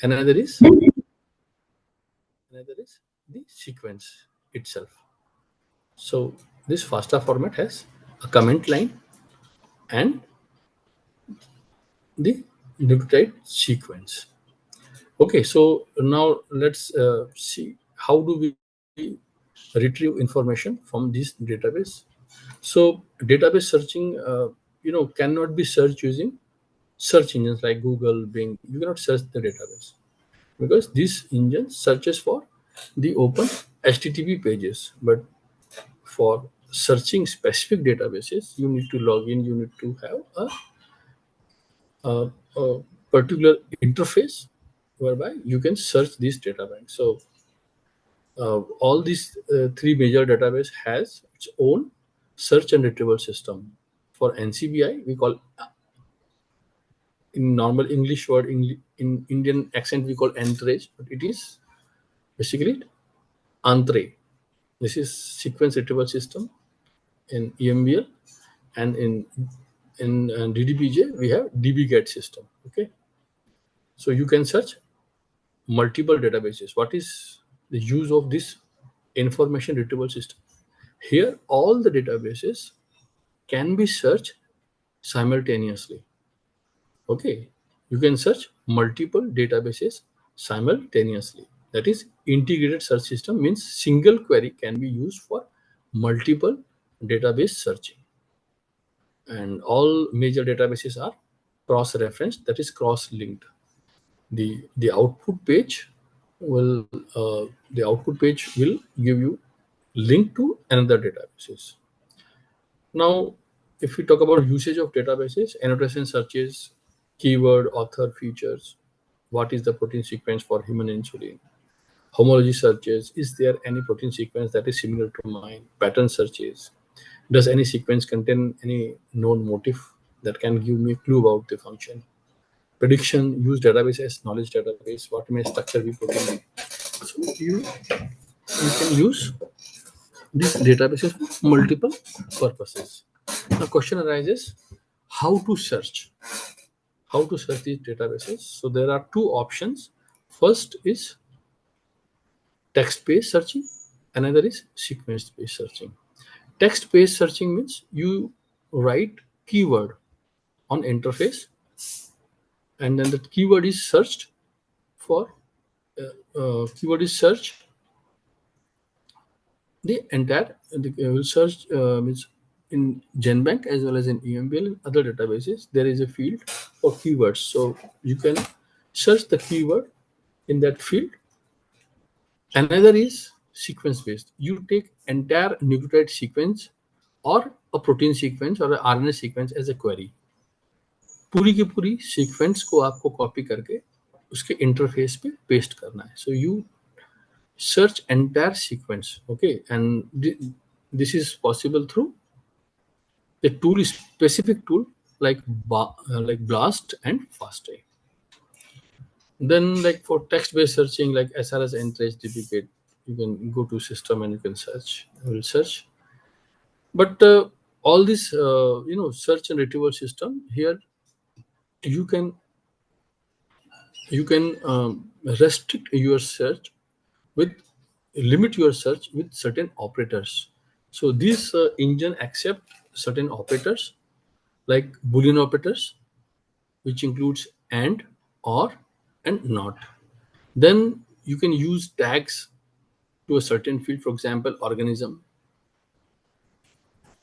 Another is the sequence itself. So this FASTA format has a comment line and the nucleotide sequence. Okay, so now let's see how do we retrieve information from this database. So database searching, cannot be searched using search engines like Google, Bing. You cannot search the database because this engine searches for the open HTTP pages. But for searching specific databases, you need to log in. You need to have a particular interface whereby you can search this data bank. So all these three major database has its own search and retrieval system. For NCBI, we call in normal English word, in Indian accent, we call entrez, but it is basically entree. This is sequence retrieval system in EMBL, and in DDBJ we have DBGET system. Okay, so you can search multiple databases. What is the use of this information retrieval system? Here, all the databases can be searched simultaneously. Okay, you can search multiple databases simultaneously. That is, integrated search system means single query can be used for multiple database searching. And all major databases are cross-referenced, that is cross-linked. The output page will give you link to another databases. Now, if we talk about usage of databases, annotation searches, keyword, author, features, what is the protein sequence for human insulin? Homology searches, is there any protein sequence that is similar to mine? Pattern searches, does any sequence contain any known motif that can give me a clue about the function? Prediction, use database as knowledge database, what may structure be protein. So you can use these databases for multiple purposes. The question arises, how to search? How to search these databases? So there are two options. First is text-based searching. Another is sequence-based searching. Text-based searching means you write keyword on interface, and then the keyword is searched for the entire will search means in GenBank as well as in EMBL and other databases. There is a field for keywords, so you can search the keyword in that field. Another is sequence based. You take entire nucleotide sequence or a protein sequence or a RNA sequence as a query. पूरी की पूरी sequence को आपको copy करके उसके interface पे paste करना है. So you search entire sequence. Okay, and this is possible through a tool, specific tool like BLAST and FASTA. Then, like for text-based searching, like SRS, Entrez, DBGET, you can go to system and you can search. Will search. But all this, search and retrieval system here, you can restrict your search with limit your search with certain operators. So this engine accept certain operators like Boolean operators, which includes and, or, and not. Then you can use tags to a certain field, for example, organism.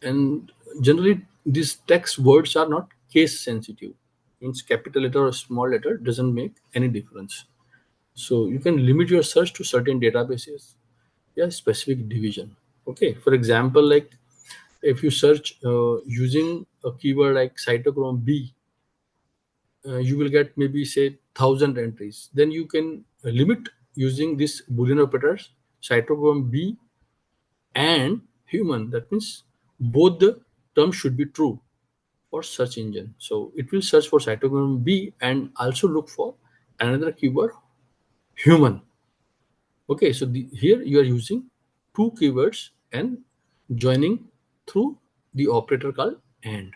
And generally, these text words are not case sensitive. Means capital letter or small letter doesn't make any difference. So you can limit your search to certain databases. Yeah, specific division. Okay, for example, like if you search using a keyword like cytochrome B, you will get maybe say 1,000 entries. Then you can limit using this Boolean operators, cytochrome B and human. That means both the terms should be true for search engine. So it will search for cytochrome B and also look for another keyword human. Okay, so here you are using two keywords and joining through the operator called AND.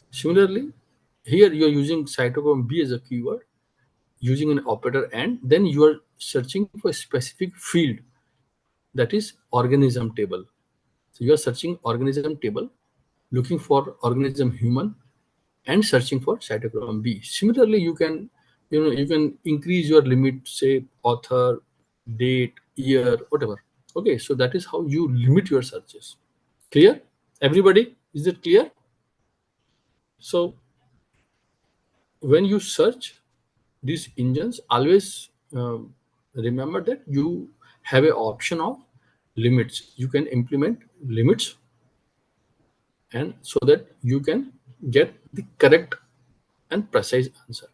Similarly, here you are using cytochrome B as a keyword using an operator and, then you are searching for a specific field, that is organism table. So you are searching organism table, looking for organism human, and searching for cytochrome B. Similarly, you can, you can increase your limit, say author, date, year, whatever. Okay, so that is how you limit your searches. Clear? Everybody, is it clear? So when you search these engines, always remember that you have an option of limits. You can implement limits, and so that you can get the correct and precise answer.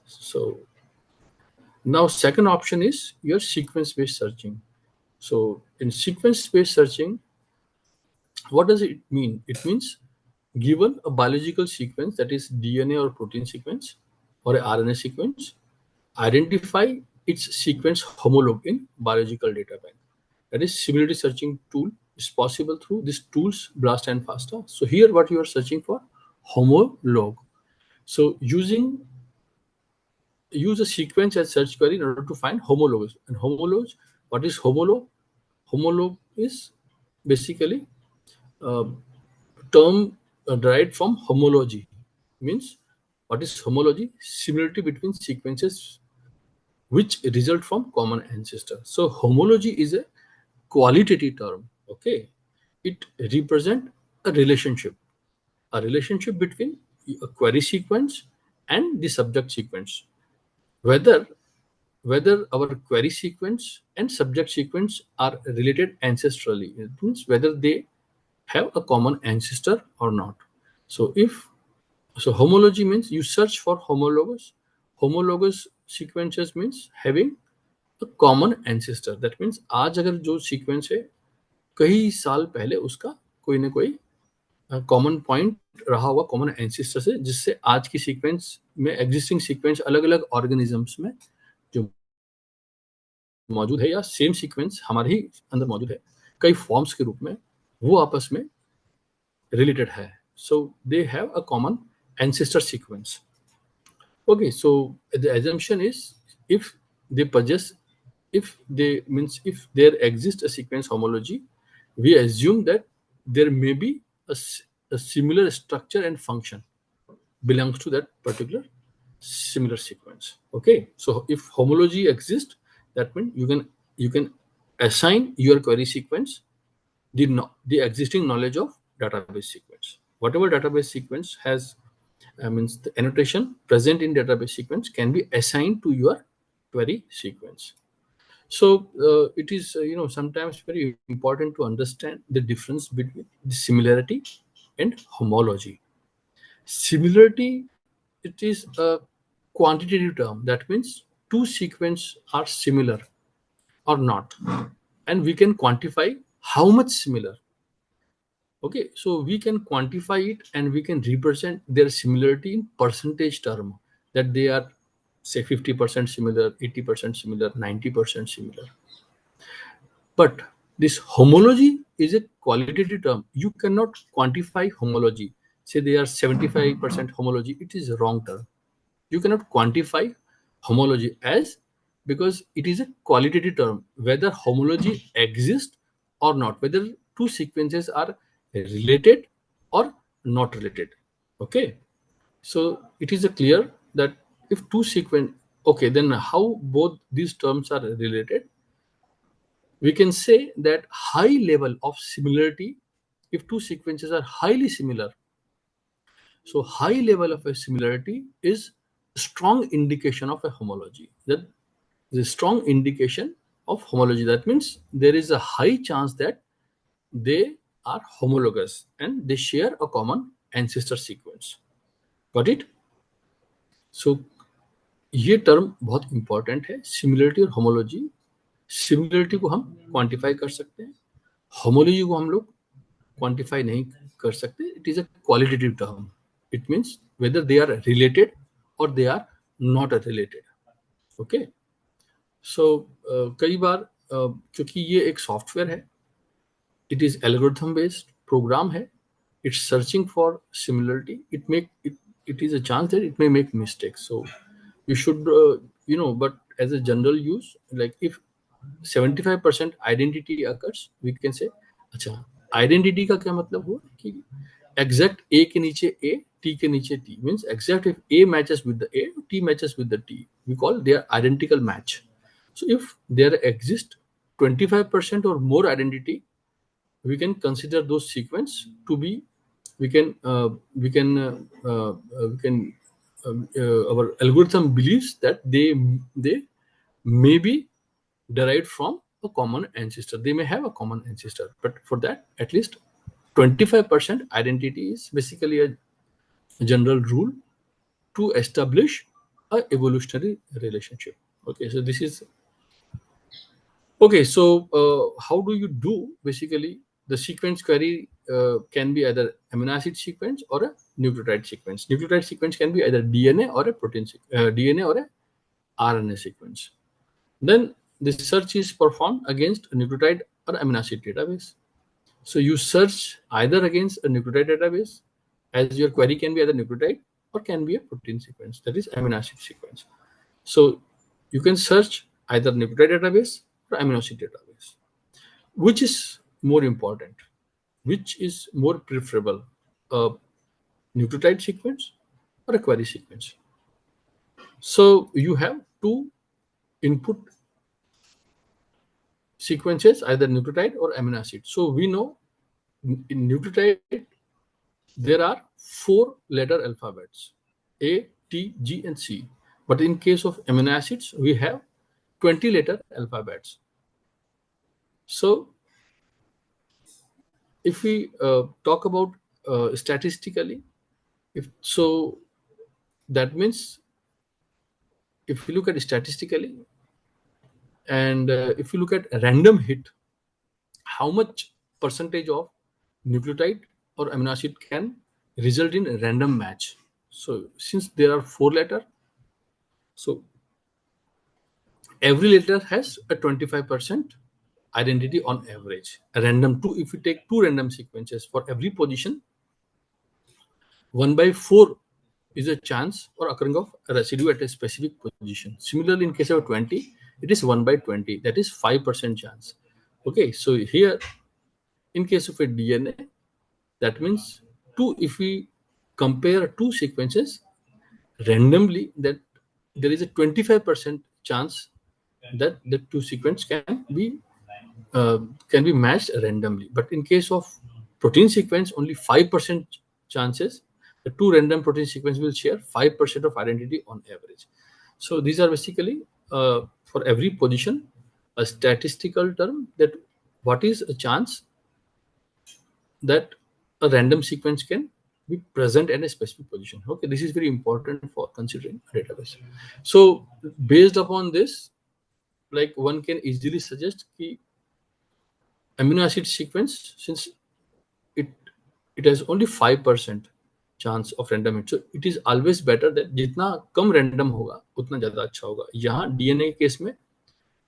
So now second option is your sequence based searching. So in sequence based searching, what does it mean? It means, given a biological sequence, that is DNA or protein sequence or a RNA sequence, identify its sequence homologue in biological data bank. That is similarity searching tool is possible through these tools, BLAST and FASTA. So here what you are searching for, homologue. So use a sequence as search query in order to find homologues. And homologues, what is homologue? Homologue is basically a term derived from homology. Means, what is homology? Similarity between sequences which result from common ancestor. So homology is a qualitative term. Okay, it represents a relationship between a query sequence and the subject sequence. Whether our query sequence and subject sequence are related ancestrally. It means whether they have a common ancestor or not. So homology means you search for homologous. Homologous sequences means having a common ancestor. That means आज अगर जो sequence है कई साल पहले उसका कोई ना कोई कॉमन पॉइंट रहा हुआ कॉमन एंसेस्टर से, जिससे आज की सीक्वेंस में एग्जिस्टिंग सीक्वेंस अलग अलग ऑर्गेनिजम्स में जो मौजूद है या सेम सीक्वेंस हमारे ही अंदर मौजूद है कई फॉर्म्स के रूप में, वो आपस में रिलेटेड है. So they have a common ancestor sequence. Okay, so the assumption is, if they possess, if there exists a sequence homology, we assume that there may be a similar structure and function belongs to that particular similar sequence. Okay, so if homology exists, that means you can assign your query sequence the existing knowledge of database sequence. Whatever database sequence has means the annotation present in database sequence can be assigned to your query sequence. So it is sometimes very important to understand the difference between the similarity and homology. Similarity, it is a quantitative term. That means two sequences are similar or not, and we can quantify how much similar. Okay, so we can quantify it and we can represent their similarity in percentage term, that they are say 50% similar, 80% similar, 90% similar. But this homology is a qualitative term. You cannot quantify homology. Say they are 75% homology. It is a wrong term. You cannot quantify homology as, because it is a qualitative term, whether homology exists or not, whether two sequences are related or not related. Okay, so it is a clear that if two sequence, okay, then how both these terms are related? We can say that high level of similarity, if two sequences are highly similar, so high level of a similarity is strong indication of a homology. That is a strong indication of homology. That means there is a high chance that they are homologous and they share a common ancestor sequence. Got it? So ये term बहुत important है, similarity और homology. Similarity को हम quantify कर सकते हैं, homology को हम लोग क्वांटिफाई नहीं कर सकते. It is a qualitative term. It means whether they are related और they are not related. Okay, so कई बार क्योंकि ये एक सॉफ्टवेयर है, it is algorithm based program है, it's searching for similarity, it is a chance that it may make mistakes. So you should but as a general use, like if 75% identity occurs, we can say, अच्छा identity का क्या मतलब हुआ कि exact ए के नीचे ए, T के नीचे T, means exact if A matches with the A, T matches with the T, we call they are identical match. So if there exist 25% or more identity, we can consider those sequence to be, our algorithm believes that they may be derived from a common ancestor. They may have a common ancestor, but for that, at least 25% identity is basically a general rule to establish a evolutionary relationship. Okay, so this is okay. So how do you do? Basically, the sequence query can be either amino acid sequence or a nucleotide sequence. Nucleotide sequence can be either DNA or a DNA or a RNA sequence. Then the search is performed against a nucleotide or amino acid database. So you search either against a nucleotide database, as your query can be either nucleotide or can be a protein sequence, that is amino acid sequence. So you can search either nucleotide database or amino acid database. Which is more important? Which is more preferable? A nucleotide sequence or a query sequence? So you have two input sequences, either nucleotide or amino acid. So we know in nucleotide there are 4-letter alphabets: A, T, G, and C. But in case of amino acids, we have 20-letter alphabets. So if we talk about statistically, that means if you look at statistically, and if you look at a random hit, how much percentage of nucleotide or amino acid can result in a random match? So since there are 4-letter, so every letter has a 25% identity on average. A random two, if you take two random sequences for every position, 1/4 is a chance or occurring of a residue at a specific position. Similarly, in case of 20, it is 1/20, that is 5% chance. Okay, so here in case of a DNA, that means two, if we compare two sequences randomly, that there is a 25% chance that the two sequence can be matched randomly. But in case of protein sequence, only 5% chances the two random protein sequence will share 5% of identity on average. So these are basically for every position a statistical term, that what is a chance that a random sequence can be present in a specific position. Okay, this is very important for considering a database. So based upon this, like one can easily suggest ki amino acid sequence, since it it has only 5% chance of random hit, so it is always better that जितना कम random होगा उतना ज्यादा अच्छा होगा. यहाँ DNA case में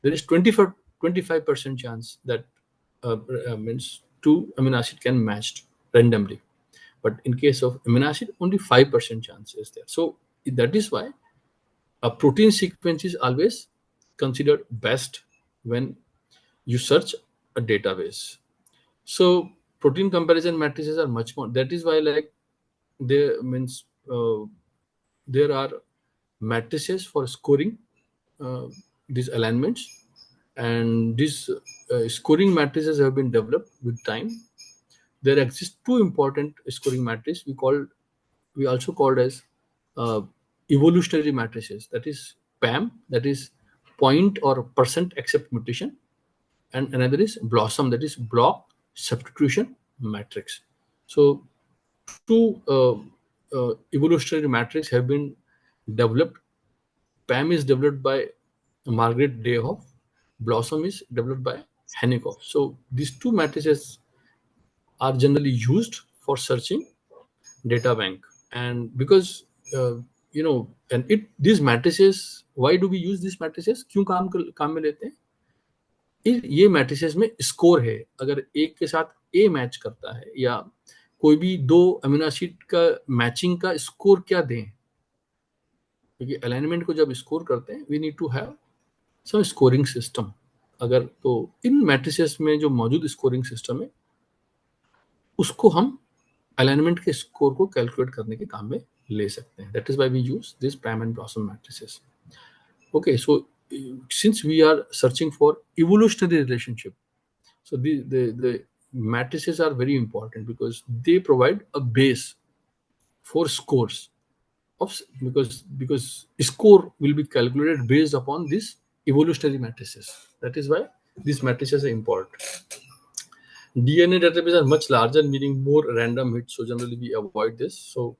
there is 25% chance that means two amino acid can matched randomly, but in case of amino acid only 5% chance is there. So that is why a protein sequence is always considered best when you search a database. So protein comparison matrices are much more. That is why, like, there means there are matrices for scoring these alignments, and these scoring matrices have been developed with time. There exist two important scoring matrices we also called as uh, evolutionary matrices. That is PAM, that is point or percent accept mutation, and another is blossom, that is block substitution matrix. So two evolutionary matrices have been developed. PAM is developed by Margaret Dayhoff. Blossom is developed by Hanikoff. So these two matrices are generally used for searching data bank. And because and these matrices, why do we use these matrices? क्यों काम में लेते हैं? ये matrices में score है. अगर एक के साथ ए मैच करता है, या कोई भी दो अमीनो एसिड का मैचिंग का स्कोर क्या दें, क्योंकि अलाइनमेंट को जब स्कोर करते हैं we need to have some scoring system. अगर तो इन मैट्रिसेस में जो मौजूद स्कोरिंग सिस्टम है उसको हम अलाइनमेंट के स्कोर को कैलकुलेट करने के काम में ले सकते हैं। That is why we use this PAM and BLOSUM matrices. Okay, so since we are searching for evolutionary relationship, so the matrices are very important because they provide a base for scores of because score will be calculated based upon these evolutionary matrices. That is why these matrices are important. DNA database are much larger, meaning more random hits. So generally we avoid this. So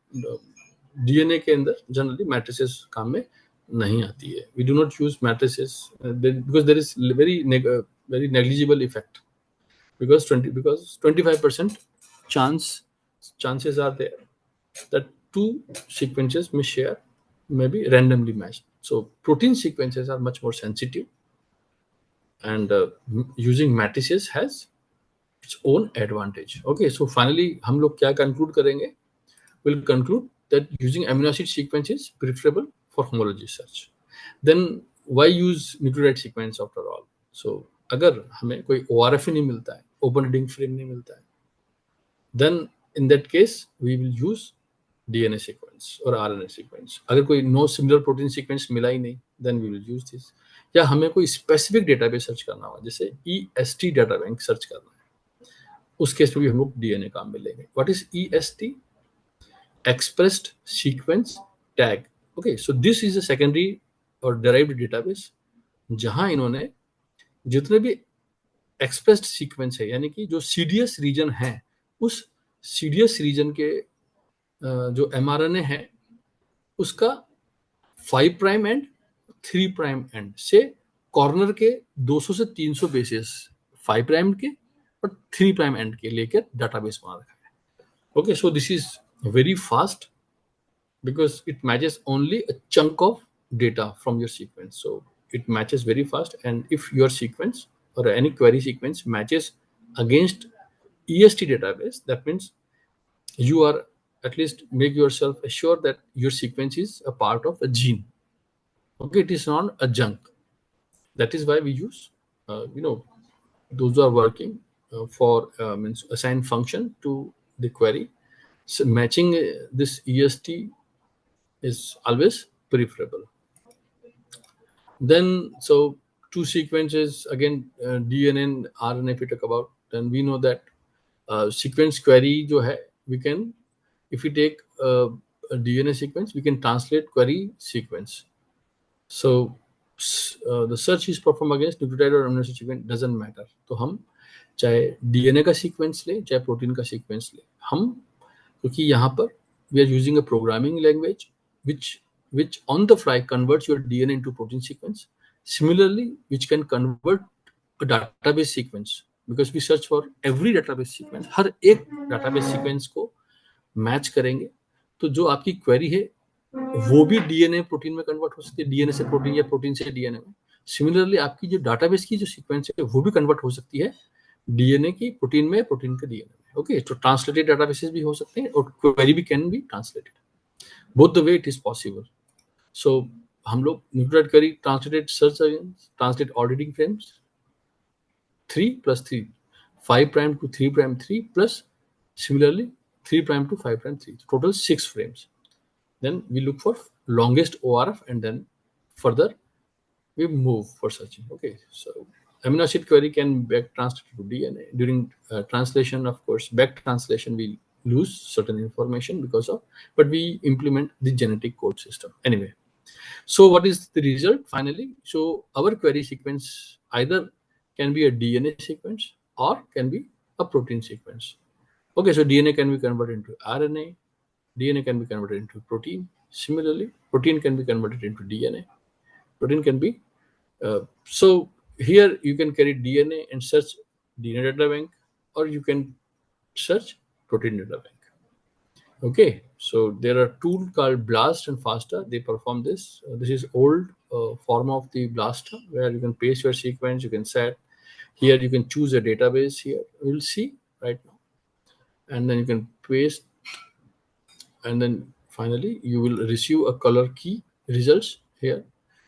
DNA के अंदर generally matrices काम में नहीं आती है. We do not use matrices because there is very negligible effect because 25% chances are there that two sequences may share may be randomly matched. So protein sequences are much more sensitive, and using matrices has its own advantage. Okay, so finally हम लोग क्या conclude करेंगे? We'll conclude that using amino acid sequence is preferable for homology search. Then why use nucleotide sequence after all? So अगर हमें कोई ORF ही नहीं मिलता है, open reading frame नहीं मिलता है, then in that case we will use DNA sequence और RNA sequence. अगर कोई no similar protein sequence मिला ही नहीं, then we will use this. या हमें कोई specific database सर्च करना हो, जैसे EST डाटा बैंक सर्च करना है, उस केस में भी हम लोग डीएनए काम में लेंगे. What is EST? Expressed sequence tag. Okay, so this is a secondary और डेराइव्ड डेटाबेस जहां इन्होंने जितने भी एक्सप्रेस्ड सीक्वेंस है यानी कि जो सीडीएस रीजन है उस सीडीएस रीजन के जो एमआरएनए है उसका 5 प्राइम एंड 3 प्राइम एंड से कॉर्नर के 200 से 300 बेसिस 5 प्राइम के और 3 प्राइम एंड के लेकर डाटाबेस बना रखा है. Okay, so this is very fast because it matches only a chunk of data from your sequence. So it matches very fast, and if your sequence or any query sequence matches against EST database, that means you are at least make yourself assured that your sequence is a part of a gene. Okay, it is not a junk. That is why we use, those who are working for means assign function to the query. So matching this EST is always preferable. Then, so two sequences again, DNA and RNA. If we talk about, then we know that sequence query जो है, we can, if we take a DNA sequence, we can translate query sequence. So the search is performed against nucleotide or amino acid sequence doesn't matter. तो हम चाहे DNA का sequence ले चाहे protein का sequence ले, हम क्योंकि यहाँ पर we are using a programming language which on the fly converts your DNA into protein sequence. Similarly, which can convert a database sequence because we search for every database sequence. हर एक database sequence को match करेंगे तो जो आपकी query है वो भी DNA protein में कन्वर्ट हो सकती है, डीएनए से प्रोटीन या प्रोटीन से डीएनए में. सिमिलरली आपकी जो डाटाबेस की जो सीक्वेंस है वो भी कन्वर्ट हो सकती है डीएनए की प्रोटीन में, प्रोटीन के डीएनए में. ओके, तो ट्रांसलेटेड डाटाबेसेस भी हो सकते हैं और क्वेरी भी can be translated. Both the way it is possible. So हम लोग nucleotide query translated search translate auditing frames 3+3 5 prime to 3 prime 3 plus similarly 3 prime to 5 prime 3, total 6 frames. Then we look for longest ORF and then further we move for searching. Okay, so amino acid query can back translate to DNA. During translation, of course, back translation we lose certain information because of, but we implement the genetic code system anyway. So what is the result finally? So our query sequence either can be a DNA sequence or can be a protein sequence. Okay, so DNA can be converted into RNA, DNA can be converted into protein. Similarly, protein can be converted into DNA. Protein can be, so here you can carry DNA and search DNA data bank, or you can search protein data bank. Okay, so there are tools called BLAST and FASTA. They perform this. This is old form of the BLAST where you can paste your sequence. You can set here. You can choose a database here. We'll see right now, and then you can paste, and then finally you will receive a color key results here.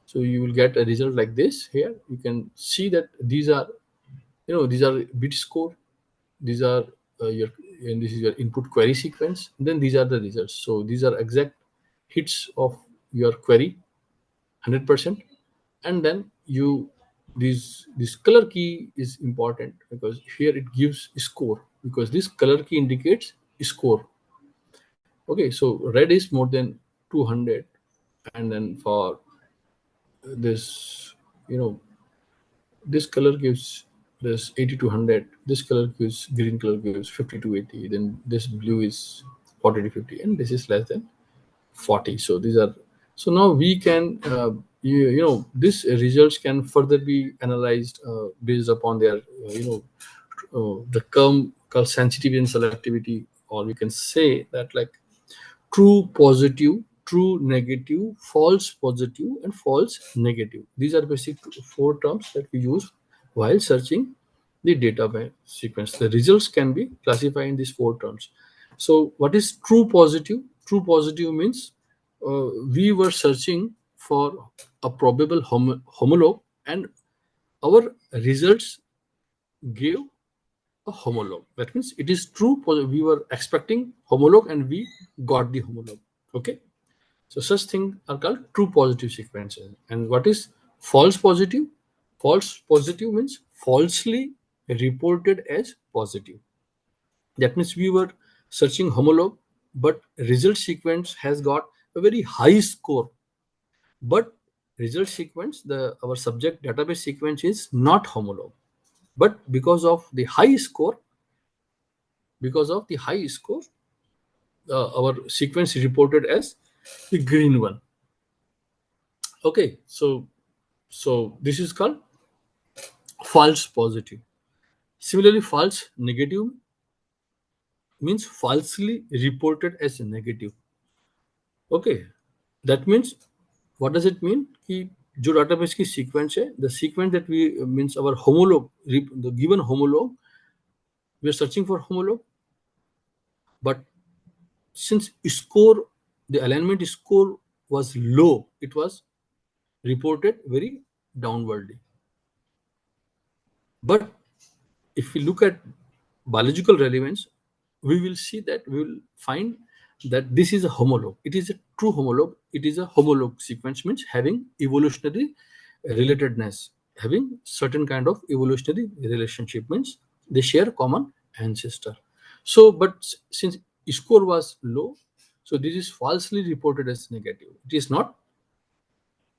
So you will get a result like this. Here you can see that these are, these are bit score, these are your, and this is your input query sequence, then these are the results. So these are exact hits of your query, 100%. And then you, this color key is important, because here it gives score, because this color key indicates score. Okay, so red is more than 200, and then for this, this color gives this 80 to 100, this color gives, green color gives 50 to 80, then this blue is 40 to 50, and this is less than 40. So these are, so now we can, these results can further be analyzed based upon their, the term called sensitivity and selectivity, or we can say that like true positive, true negative, false positive, and false negative. These are basic four terms that we use while searching the database sequence. The results can be classified in these four terms. So, what is true positive? True positive means we were searching for a probable homologue, and our results gave a homologue. That means it is true. We were expecting homologue, and we got the homologue. Okay. So such things are called true positive sequences. And what is false positive? False positive means falsely reported as positive. That means we were searching homologue, but result sequence has got a very high score. But result sequence, the our subject database sequence is not homologue. But because of the high score, our sequence is reported as the green one. Okay, so this is called false positive. Similarly, false negative means falsely reported as negative. Okay, that means, what does it mean? कि जो database की sequence है, the sequence that we means our homologue, the given homologue, we are searching for homologue, but since score, the alignment score was low, it was reported very downwardly. But if we look at biological relevance, we will see that we will find that this is a homologue. It is a true homologue. It is a homologue sequence, means having evolutionary relatedness, having certain kind of evolutionary relationship, means they share common ancestor. So, but since score was low, so this is falsely reported as negative. It is not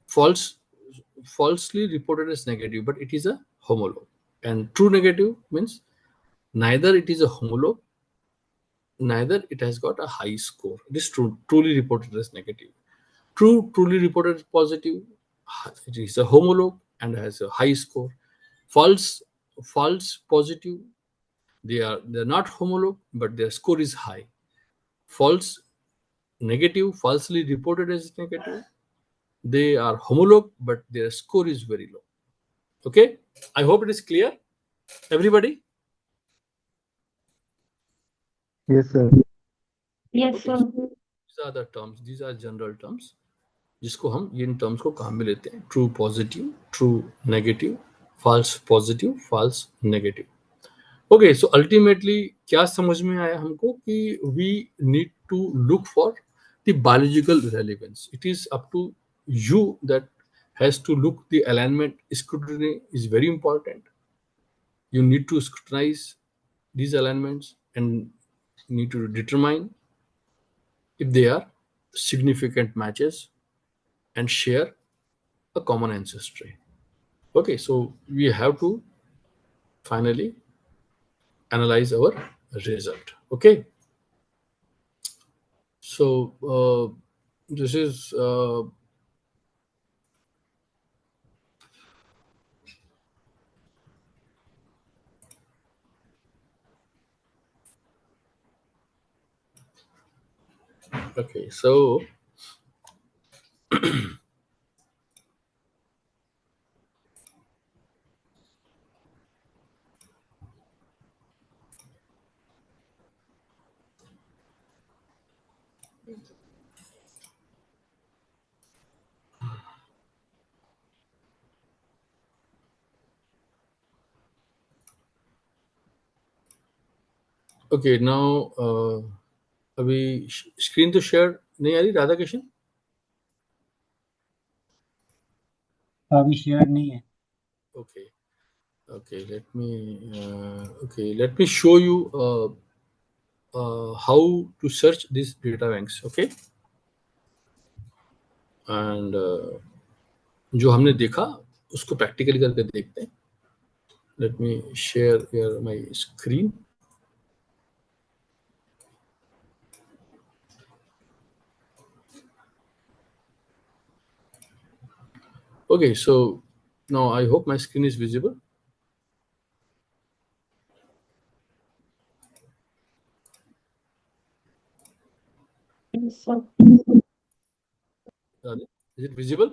false, falsely reported as negative, but it is a homologue. And true negative means neither it is a homologue, neither it has got a high score. It is truly reported as negative. Truly reported as positive, it is a homologue and has a high score. False positive, they're not homologue, but their score is high. False negative, falsely reported as negative, they are homologue, but their score is very low. Okay, I hope it is clear, everybody. Yes, sir. Yes, Okay, sir. so these are the terms, these are general terms जिसको हम in terms को काम में लेते हैं. True positive, true negative, false positive, false negative. Okay, so ultimately क्या समझ में आया हमको कि we need to look for the biological relevance. It is up to you that has to look the alignment. Scrutiny is very important. You need to scrutinize these alignments and need to determine if they are significant matches and share a common ancestry. Okay, so we have to finally analyze our result. Okay, so this is okay. So Okay, now अभी screen तो share नहीं आ रही राधा कृष्ण? अभी share नहीं है। Okay, okay, let me show you how to search these data banks. Okay, and जो हमने देखा उसको प्रैक्टिकली करके देखते हैं. Let me share here my screen. Okay, so now I hope my screen is visible. Is it visible?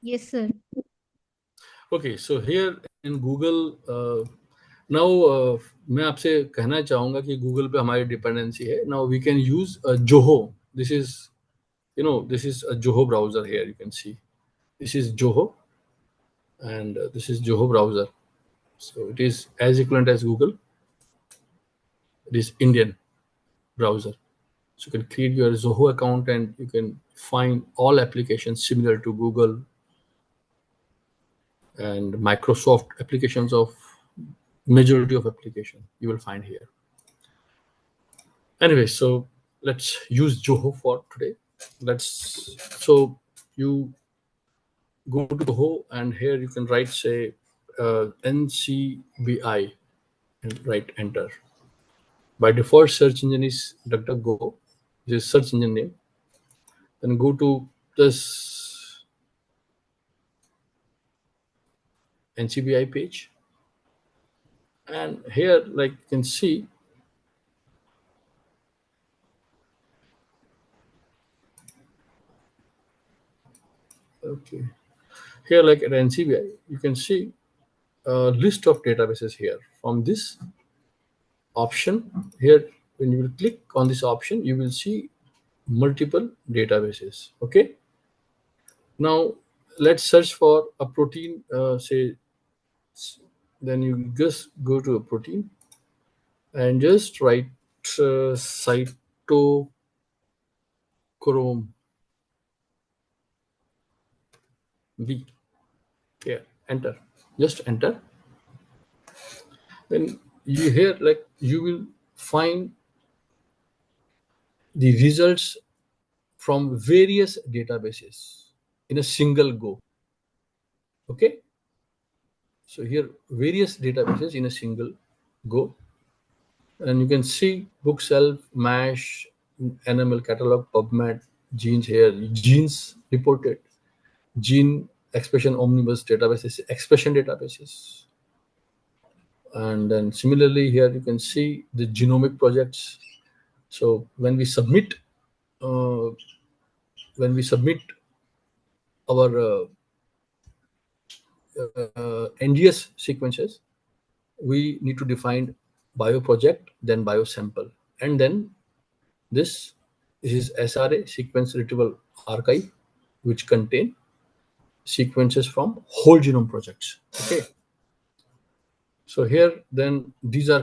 Yes, sir. Okay, so here in Google, now मैं आपसे कहना चाहूँगा कि गूगल पे हमारी डिपेंडेंसी है. Now we can use Zoho. This is, this is a Zoho browser here. You can see this is Zoho, and this is Zoho browser. So it is as equivalent as Google. It is Indian browser. So you can create your Zoho account and you can find all applications similar to Google and Microsoft applications of majority of application you will find here. Anyway, so let's use Zoho for today. So you go to Zoho and here you can write, say, NCBI and write enter. By default, search engine is DuckDuckGo, this is search engine name. Then go to this NCBI page, and here, like you can see, okay, here like at NCBI, you can see a list of databases here. From this option here, when you will click on this option, you will see multiple databases. Okay, now let's search for a protein, say, then you just go to a protein and just write cytochrome B. Yeah, enter. Just enter. Then you here, like, you will find the results from various databases in a single go. Okay, so here various databases in a single go, and you can see bookshelf, mash, NML catalog, PubMed, genes here, genes reported, gene expression omnibus databases, expression databases. And then similarly here you can see the genomic projects. So uh, when we submit our NGS sequences, we need to define bioproject, then biosample, and then this is SRA, sequence retrieval archive, which contain sequences from whole genome projects. Okay, so here then these are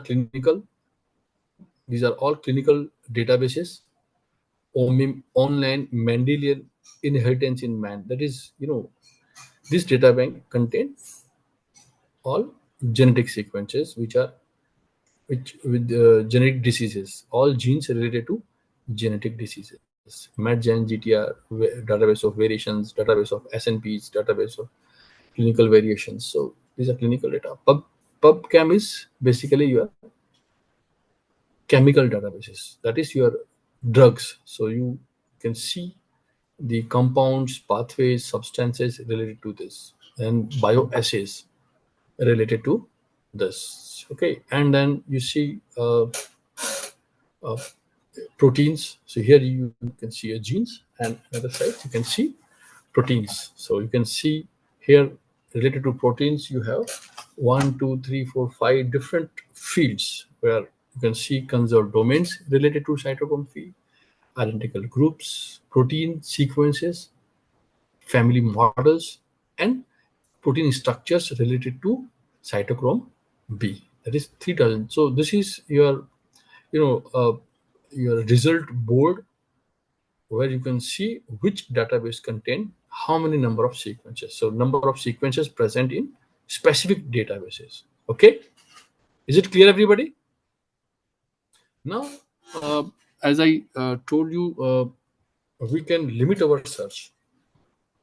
all clinical databases, online Mendelian inheritance in man. That is, this data bank contain all genetic sequences which with genetic diseases, all genes related to genetic diseases. MedGen, GTR, database of variations, database of SNPs, database of clinical variations. So these are clinical data. PubChem is basically your chemical databases. That is your drugs. So you can see the compounds, pathways, substances related to this, and bioassays related to this. Okay, and then you see uh, proteins. So here you can see a genes, and another side you can see proteins. So you can see here related to proteins, you have 1, 2, 3, 4, 5 different fields where you can see conserved domains related to cytochrome field, identical groups, protein sequences, family models, and protein structures related to cytochrome B. That is 3000. So this is your, you know, your result board, where you can see which database contain how many number of sequences. So number of sequences present in specific databases. Okay, is it clear, everybody? Now, uh, as I told you, we can limit our search.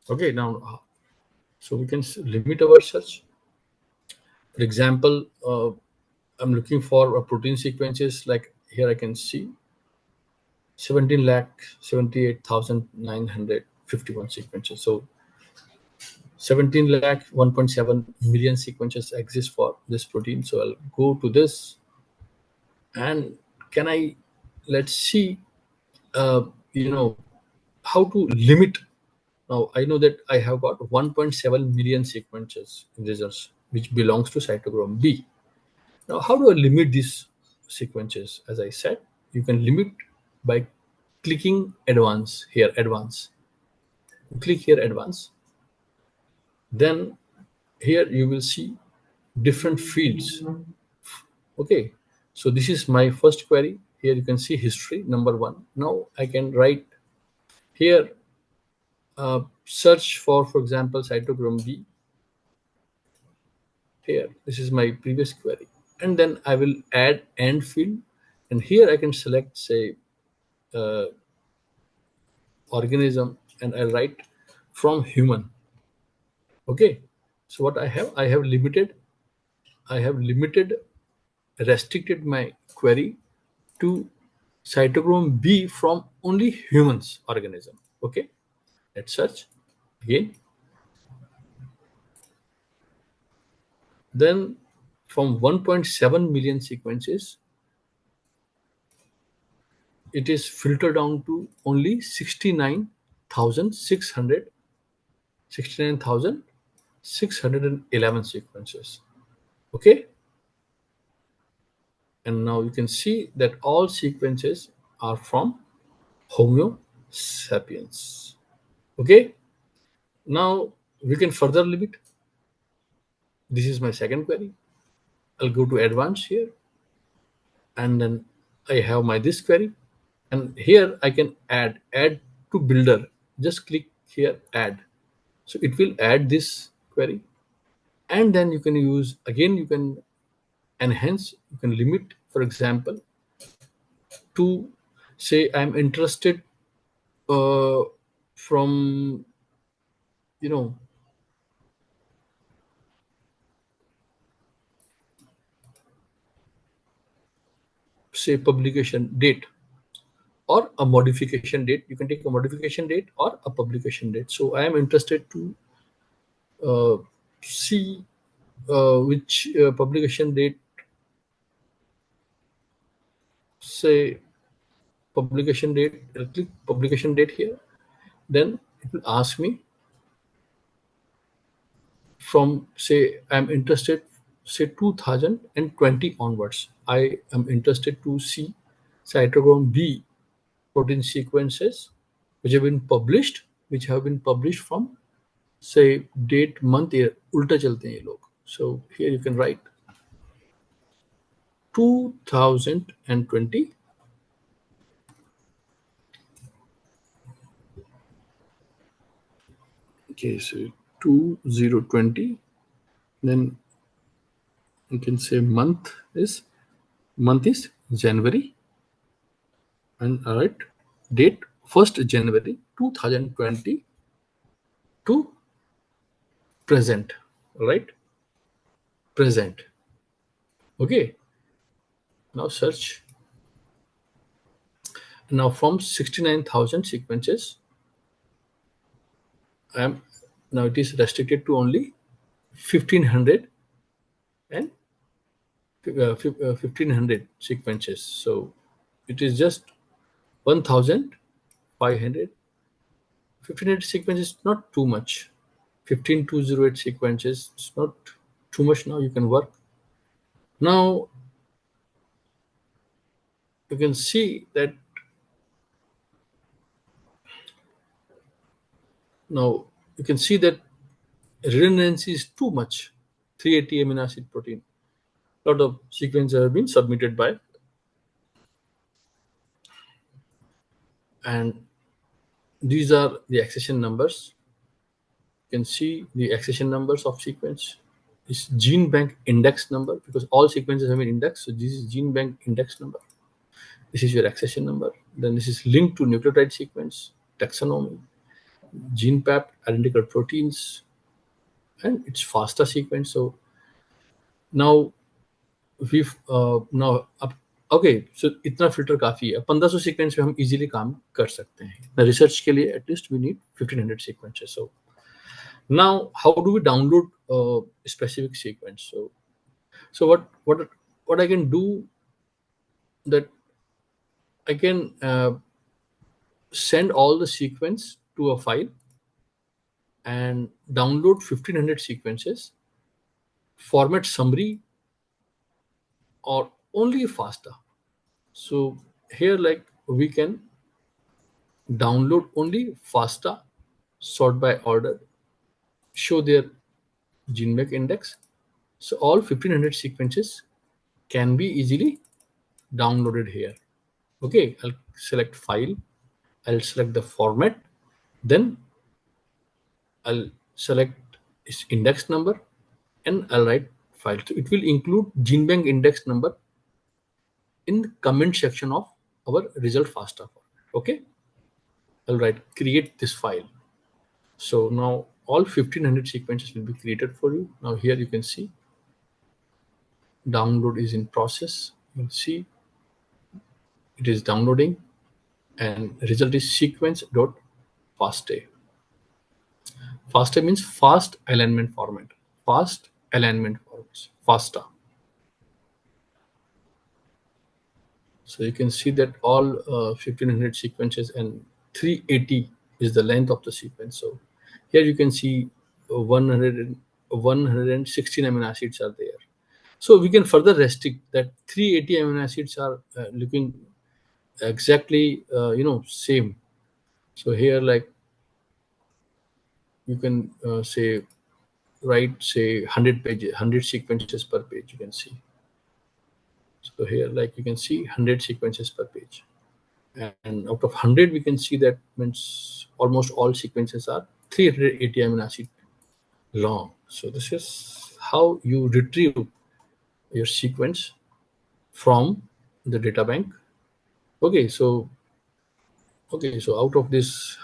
Okay, now, so we can limit our search. For example, I'm looking for a protein sequences. Like here, I can see 17 lakh 78,951 sequences. So 17 lakh 1.7 million sequences exist for this protein. So I'll go to this, and can I, let's see, uh, you know, how to limit. Now I know that I have got 1.7 million sequences in results, which belongs to cytochrome B. Now, how do I limit these sequences? As I said, you can limit by clicking advance here, advance. Click here, advance. Then here you will see different fields. Okay, so this is my first query. Here you can see history, number one. Now I can write here, search for example, cytochrome B. Here, this is my previous query. And then I will add and field. And here I can select, say, organism, and I'll write from human. Okay, so what I have limited, I have limited, restricted my query to cytochrome B from only humans organism. Okay, let's search again. Then from 1.7 million sequences, it is filtered down to only 69,611 sequences. Okay, and now you can see that all sequences are from Homo sapiens. Okay, now we can further limit. This is my second query. I'll go to advanced here, and then I have my this query, and here I can add to builder. Just click here, add. So it will add this query, and then you can use again, you can enhance, you can limit, for example, to say I'm interested uh, from, you know, say publication date or a modification date. You can take a modification date or a publication date. So I am interested to see which publication date, say publication date. I'll click publication date here. Then it will ask me from, say I'm interested, say 2020 onwards. I am interested to see cytochrome B protein sequences which have been published from, say, date, month, year. उल्टा चलते हैं ये लोग. So here you can write 2020. Okay, so 2020. Then you can say month is January, and all right, date 1st January 2020 to present. All right, present. Okay, now search. Now from 69,000 sequences, I am, now it is restricted to only 1500 and 1500 sequences. So it is just 1500. 1500 sequences is not too much. 15208 sequences, it's not too much. Now you can work. Now you can see that now you can see that redundancy is too much. 380 amino acid protein. lot of sequences have been submitted by, and these are the accession numbers. You can see the accession numbers of sequence. This gene bank index number, because all sequences have an index, so this is gene bank index number. This is your accession number. Then this is linked to nucleotide sequence, taxonomy, gene pap, identical proteins, and it's FASTA sequence. So now we've now अब okay so इतना filter काफ़ी है. 1500 sequence में हम easily काम कर सकते हैं. रिसर्च के लिए at least we need 1500 sequences. So now how do we download specific sequence? So what I can do, that I can send all the sequence to a file and download 1500 sequences, format summary, or only FASTA. So here, like, we can download only FASTA, sort by order, show their gene bank index. So all 1500 sequences can be easily downloaded here. Okay, I'll select file, I'll select the format, then I'll select its index number, and I'll write file. So it will include gene bank index number in the comment section of our result FASTA format. Okay, I'll write create this file. So now all 1500 sequences will be created for you. Now here you can see download is in process. You'll see it is downloading, and result is sequence.FASTA. FASTA means fast alignment format. Fast alignment formats. FASTA. So you can see that all 1500 sequences and 380 is the length of the sequence. So here you can see 116 amino acids are there. So we can further restrict that 380 amino acids are looking exactly same. So here, like, you can say write, say, 100 pages, 100 sequences per page. You can see. So here, like, you can see 100 sequences per page, and out of 100 we can see that means almost all sequences are 380 amino acid long. So this is how you retrieve your sequence from the data bank. Okay, so out of this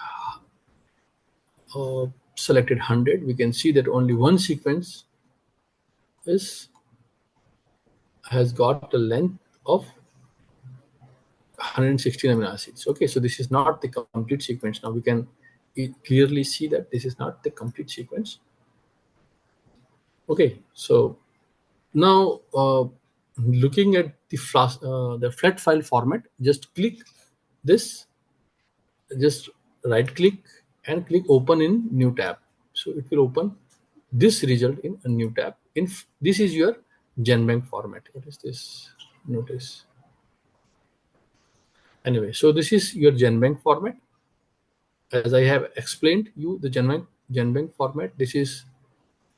selected 100, we can see that only one sequence is has got the length of 116 amino acids. Okay, so this is not the complete sequence. Now we can clearly see that this is not the complete sequence. Okay, so now looking at the flat file format, just click this, just right click and click open in new tab. So it will open this result in a new tab. This is your GenBank format. What is this? Notice. Anyway, so this is your GenBank format. As I have explained you, the GenBank format, this is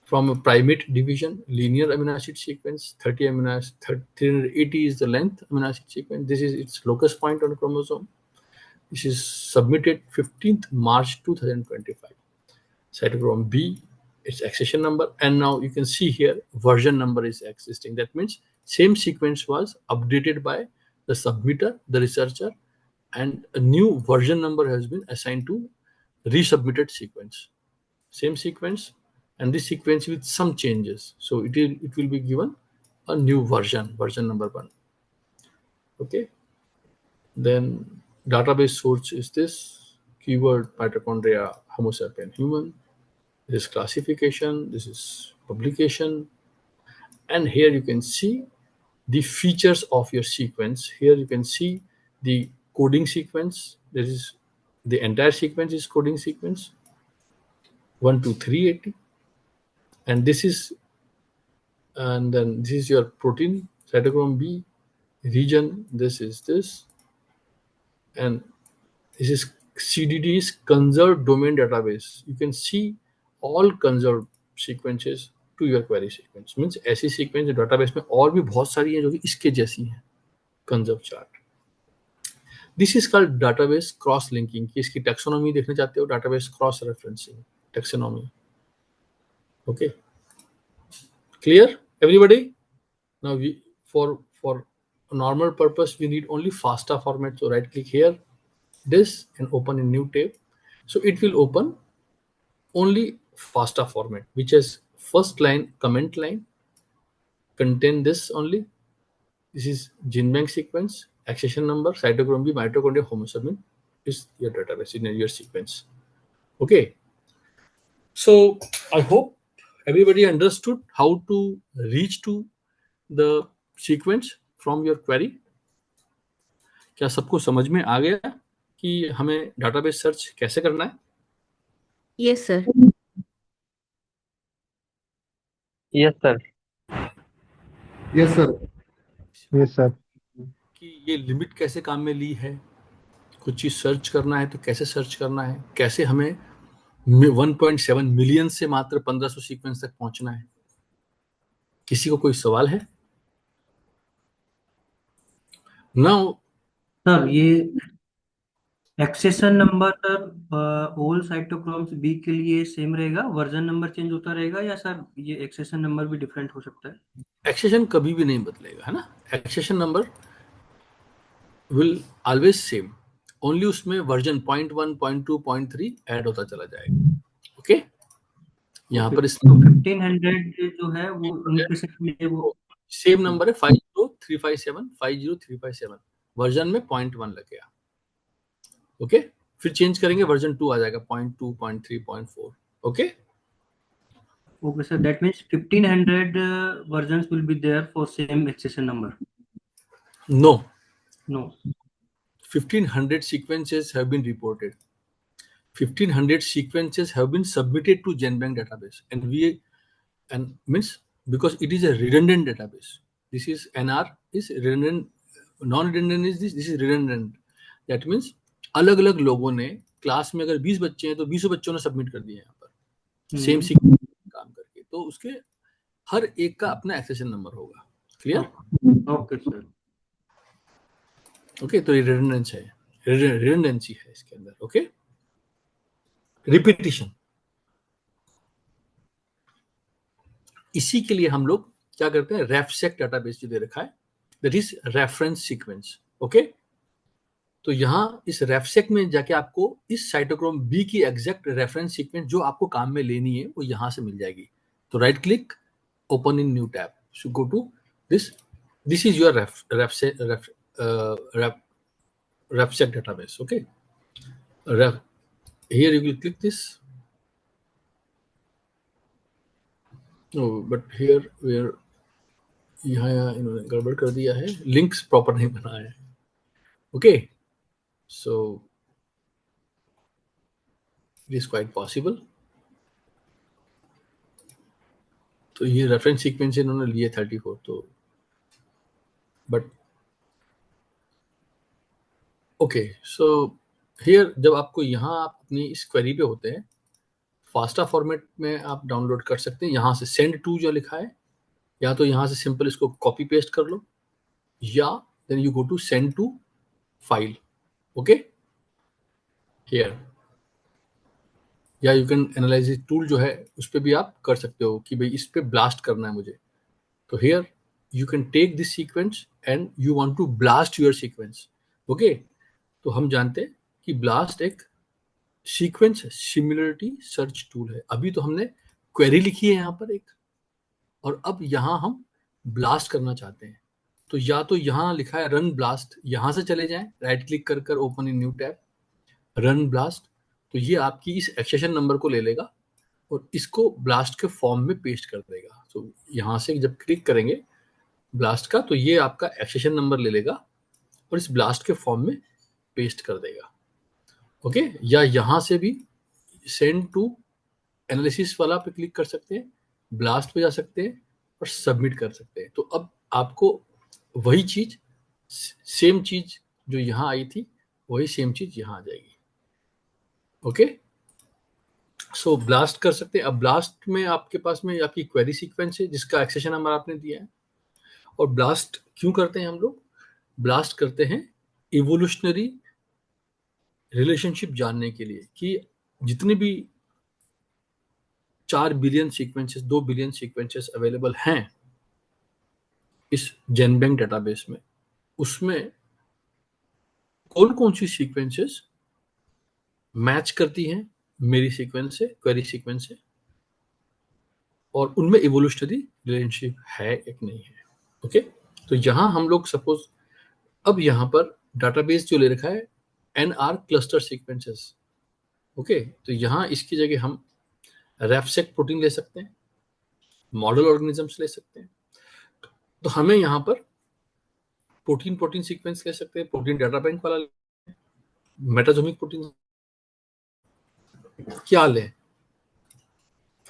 from a primate division, linear amino acid sequence, 30 amino acid, 380 is the length amino acid sequence. This is its locus point on a chromosome. This is submitted 15th March 2025. Cytochrome B, its accession number, and now you can see here version number is existing. That means same sequence was updated by the submitter, the researcher, and a new version number has been assigned to resubmitted sequence. Same sequence, and this sequence with some changes. So it will be given a new version number 1. Okay. Then database source is this keyword mitochondria Homo sapien human. This is classification, this is publication, and here you can see the features of your sequence. Here you can see the coding sequence. This is the entire sequence is coding sequence 1 to 380, and then this is your protein cytochrome B region. This is this, and this is CDD's conserved domain database. You can see all conserved sequences to your query sequence. Means ऐसी sequence जो database में और भी बहुत सारी है जो कि इसके जैसी है, conserve chart. This is called database cross linking. कि इसकी टेक्सोनॉमी देखना चाहते हो, database cross referencing taxonomy. Okay, clear everybody? Now we for normal purpose we need only FASTA format. So right click here, this, and open a new tab. So it will open only FASTA format, which has first line comment line contain this only. This is gene bank sequence, accession number, cytochrome B, mitochondria, homosomin is your database in your sequence. Okay, so I hope everybody understood how to reach to the sequence from your query. क्या सबको समझ में आ गया कि हमें database search कैसे करना है? Yes sir. Yes sir. Yes sir. Yes sir. कि ये लिमिट कैसे काम में ली है, कुछ चीज सर्च करना है तो कैसे सर्च करना है, कैसे हमें 1.7 मिलियन से मात्र 1500 सीक्वेंस तक पहुंचना है। किसी को कोई सवाल है? नाउ सर ये accession number sir all cytochromes b के लिए सेम रहेगा, वर्जन नंबर चेंज होता रहेगा, या सर ये एक्सेशन नंबर भी डिफरेंट हो सकता है? एक्सेशन कभी भी नहीं बदलेगा, है ना। Accession number will always same, only उसमें वर्जन 0.1 0.2 0.3 ऐड होता चला जाएगा। ओके, यहाँ पर इस तो 1500 जो है वो उनके से लिए वो सेम नंबर है 50357 50357, वर्जन में 0.1 लग गया। ओके, फिर चेंज करेंगे वर्जन 2 आ जाएगा 0.2 0.3 0.4। Okay, okay sir, that means 1500 versions will be there for same accession number. No, No. 1500 sequences have been reported. 1500 sequences have been submitted to GenBank database, and means because it is a redundant database. This is NR is redundant, non-redundant is this is redundant. That means अलग अलग लोगों ने class में अगर 20 बच्चे हैं तो 20 बच्चों ने सबमिट कर दिए यहाँ पर सेम सीक्वेंस काम करके, तो उसके हर एक का अपना एक्सेशन नंबर होगा। क्लियर? Okay sir. ओके, तो ये रिडंडेंसी है, रिडंडेंसी है इसके अंदर। ओके, रिपीटिशन, इसी के लिए हम लोग क्या करते हैं, रेफसेक डाटाबेस जो दे रखा है, that is reference sequence. Okay, तो यहाँ इस रेफसेक में जाके आपको इस साइटोक्रोम बी की एग्जैक्ट रेफरेंस सीक्वेंस जो आपको काम में लेनी है वो यहाँ से मिल जाएगी। तो right click, open in new tab, so go to this is your RefSeq database. Okay, here you will click this. No, but here where यहाँ इन्होंने गड़बड़ कर दिया है, लिंक्स प्रॉपर नहीं बनाया है। Okay, so it is quite possible. तो ये रेफरेंस सीक्वेंस इन्होंने लिए 34, तो बट ओके, सो हियर जब आपको यहाँ आप अपनी इस क्वेरी पे होते हैं, फास्टा फॉर्मेट में आप डाउनलोड कर सकते हैं। यहाँ से सेंड टू जो लिखा है, या तो यहाँ से सिंपल इसको कॉपी पेस्ट कर लो, या then you go to send to file. Okay, here, या यू कैन एनालाइज टूल जो है उस पर भी आप कर सकते हो कि भाई इस पे ब्लास्ट करना है मुझे। तो here you can take this sequence and you want to blast your sequence. Okay, तो हम जानते हैं कि ब्लास्ट एक सीक्वेंस सिमिलरिटी सर्च टूल है। अभी तो हमने क्वेरी लिखी है यहाँ पर एक, और अब यहाँ हम ब्लास्ट करना चाहते हैं। तो या तो यहाँ लिखा है रन ब्लास्ट, यहाँ से चले जाएं, राइट क्लिक कर कर open in new tab, run blast. तो ये आपकी इस एक्सेशन नंबर को ले लेगा और इसको ब्लास्ट के फॉर्म में पेस्ट कर देगा। तो यहाँ से जब क्लिक करेंगे ब्लास्ट का, तो ये आपका एक्सेशन नंबर ले लेगा और इस ब्लास्ट के फॉर्म में पेस्ट कर देगा। ओके, या यहाँ से भी सेंड टू एनालिसिस वाला पे क्लिक कर सकते हैं, ब्लास्ट पे जा सकते हैं और सबमिट कर सकते हैं। तो अब आपको वही चीज, सेम चीज जो यहाँ आई थी वही सेम चीज यहाँ आ जाएगी। ओके, सो ब्लास्ट कर सकते हैं। अब ब्लास्ट में आपके पास में आपकी क्वेरी सीक्वेंस है जिसका एक्सेशन नंबर आपने दिया है। और ब्लास्ट क्यों करते हैं हम लोग? ब्लास्ट करते हैं इवोल्यूशनरी रिलेशनशिप जानने के लिए कि जितने भी 4 billion sequences 2 billion sequences available हैं इस जेनबैंक डेटाबेस में, उसमें कौन कौन सी सीक्वेंसेस मैच करती हैं मेरी सीक्वेंस से, क्वेरी सीक्वेंस से, और उनमें इवोल्यूशनरी रिलेशनशिप है एक नहीं है। ओके, तो यहां हम लोग सपोज अब यहां पर डाटाबेस जो ले रखा है NR क्लस्टर सीक्वेंसेस। ओके, तो यहां इसकी जगह हम रेफसेक प्रोटीन ले सकते हैं, मॉडल ऑर्गेनिजम्स ले सकते हैं। तो हमें यहां पर प्रोटीन प्रोटीन सीक्वेंस ले सकते हैं, प्रोटीन डाटा बैंक वाला, मेटाजोमिक प्रोटीन क्या लें,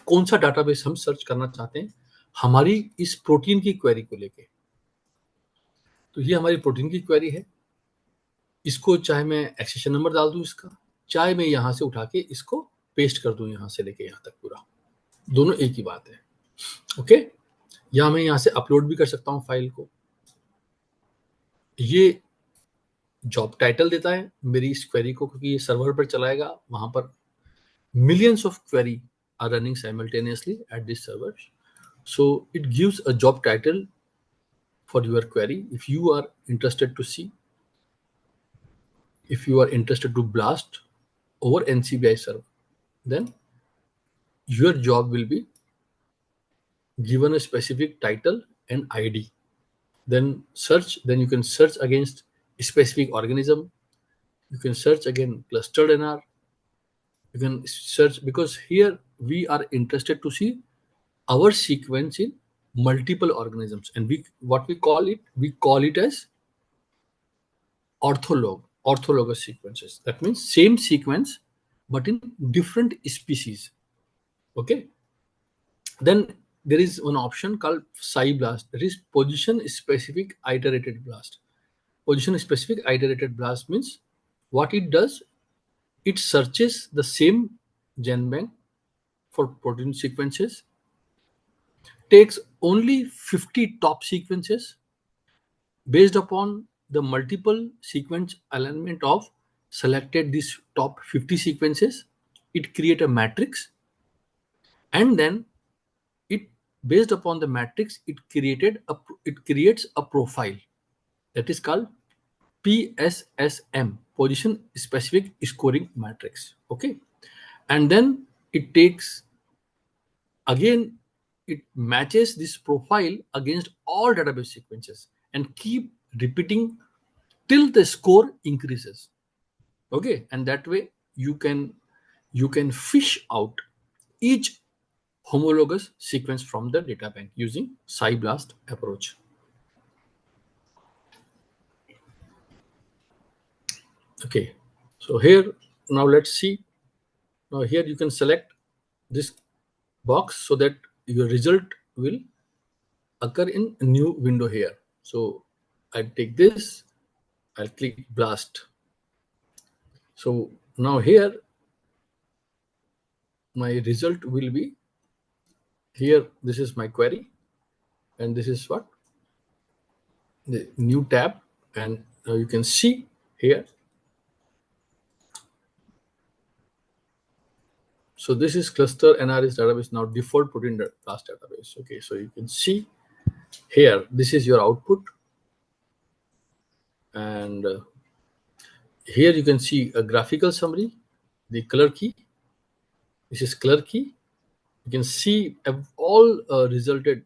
कौन सा डाटाबेस हम सर्च करना चाहते हैं हमारी इस प्रोटीन की क्वेरी को लेके। तो ये हमारी प्रोटीन की क्वेरी है। इसको चाहे मैं एक्सेशन नंबर डाल दूं इसका, चाहे मैं यहां से उठा के इसको पेस्ट कर दूं यहां से लेके यहां तक, पूरा दोनों एक ही बात है। ओके, या मैं यहां से अपलोड भी कर सकता हूं फाइल को। ये जॉब टाइटल देता है मेरी इस क्वेरी को, क्योंकि ये सर्वर पर चलाएगा, वहां पर millions of query are running simultaneously at this server. So it gives a job title for your query. If you are interested to see, if you are interested to blast over NCBI server, then your job will be given a specific title and ID. Then you can search against a specific organism. You can search again clustered NR. You can search, because here we are interested to see our sequence in multiple organisms, and we call it as orthologous sequences. That means same sequence but in different species. Okay, then there is one option called blast, that is position specific iterated blast. Position specific iterated blast means what it does, it searches the same genbank for protein sequences, takes only 50 top sequences based upon the multiple sequence alignment of selected these top 50 sequences. It create a matrix, and then it, based upon the matrix, it creates a profile that is called PSSM, position specific scoring matrix. Okay, and then it takes, again, it matches this profile against all database sequences and keep repeating till the score increases. Okay, and that way you can fish out each homologous sequence from the data bank using SciBlast approach. Okay, so here now let's see. Now here you can select this box so that your result will occur in a new window here. So I'll take this, I'll click blast. So now here my result will be here. This is my query, and this is what the new tab, and now you can see here. So this is cluster NRS database, now default protein blast database. Okay, so you can see here, this is your output, and here you can see a graphical summary, the color key. This is color key. You can see all resulted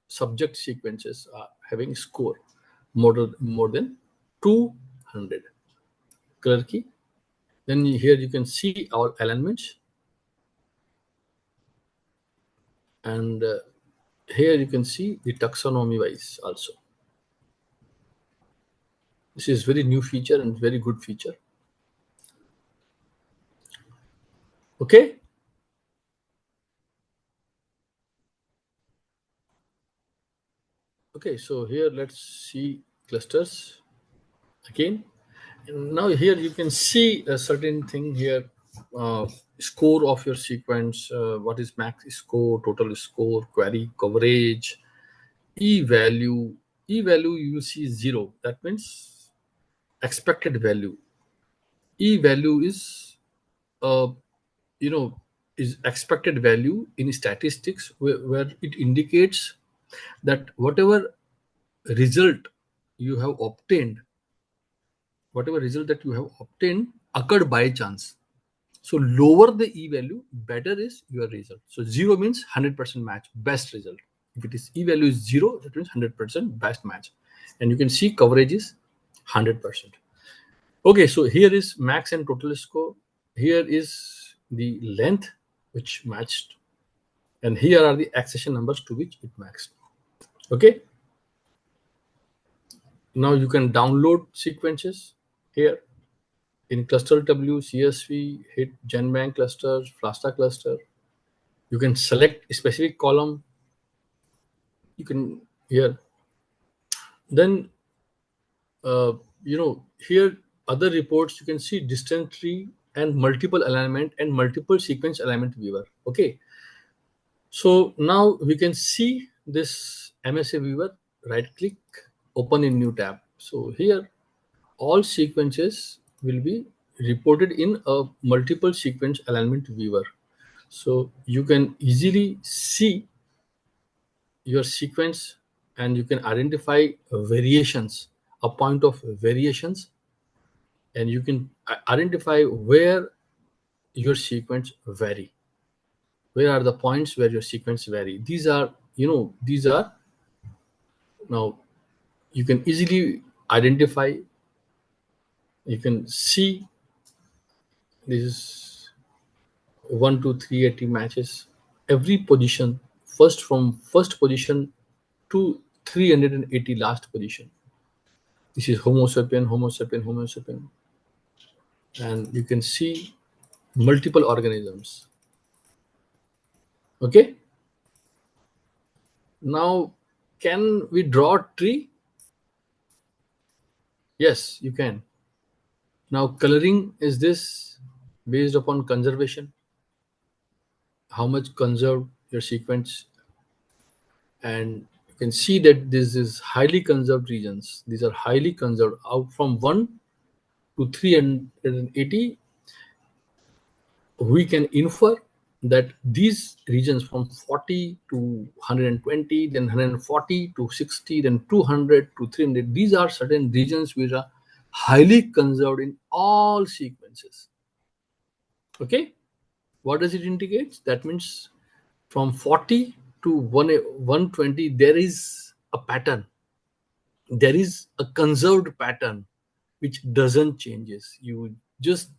subject sequences are having score more than 200. Color key. Then here you can see our alignments, and here you can see the taxonomy wise also. This is very new feature and very good feature. Okay. Okay, so here let's see clusters again. And now here you can see a certain thing here. score of your sequence, what is max score, total score, query coverage, e-value. E-value you will see 0. That means expected value. E-value is uh, you know is expected value in statistics, where it indicates that result you have obtained whatever result that you have obtained occurred by chance. So lower the e value, better is your result. So 0 means 100% match, best result. If it is e value is 0, that means 100% best match. And you can see coverage is 100%. Okay, so here is max and total score. Here is the length which matched, and here are the accession numbers to which it matched. Okay, now you can download sequences here in cluster W, CSV, hit GenBank cluster, FLASTA cluster. You can select a specific column. You can here. Then here other reports you can see distant tree and multiple alignment and multiple sequence alignment viewer. Okay, so now we can see this MSA viewer. Right click, open in new tab. So here all sequences will be reported in a multiple sequence alignment viewer. So you can easily see your sequence, and you can identify variations, a point of variations, and you can identify where your sequence vary. Where are the points where your sequence vary? These are now you can easily identify. You can see this is 1 2 3 80 matches. Every position, from first position to 380 last position. This is Homo sapien, Homo sapien, Homo sapien. And you can see multiple organisms. Okay. Now, can we draw a tree? Yes, you can. Now, coloring is this based upon conservation. How much conserved your sequence. And you can see that this is highly conserved regions. These are highly conserved. Out from 1 to 380, we can infer that these regions from 40 to 120, then 140 to 60, then 200 to 300, these are certain regions which are highly conserved in all sequences. Okay, what does it indicate? That means from 40 to 120, there is a pattern. There is a conserved pattern which doesn't changes. You just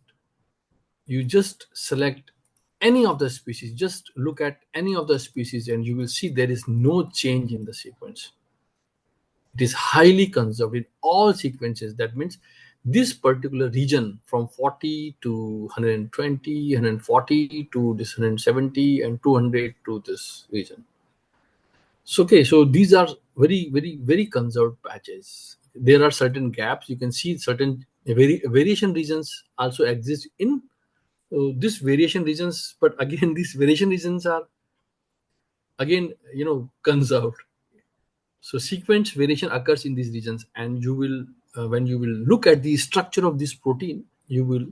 select any of the species, just look at any of the species, and you will see there is no change in the sequence. It is highly conserved in all sequences. That means this particular region from 40 to 120, 140 to this 170, and 200 to this region. So okay, so these are very, very, very conserved patches. There are certain gaps. You can see certain variation regions also exist in these variation regions, but again these variation regions are again conserved. So sequence variation occurs in these regions, and you will when you will look at the structure of this protein, you will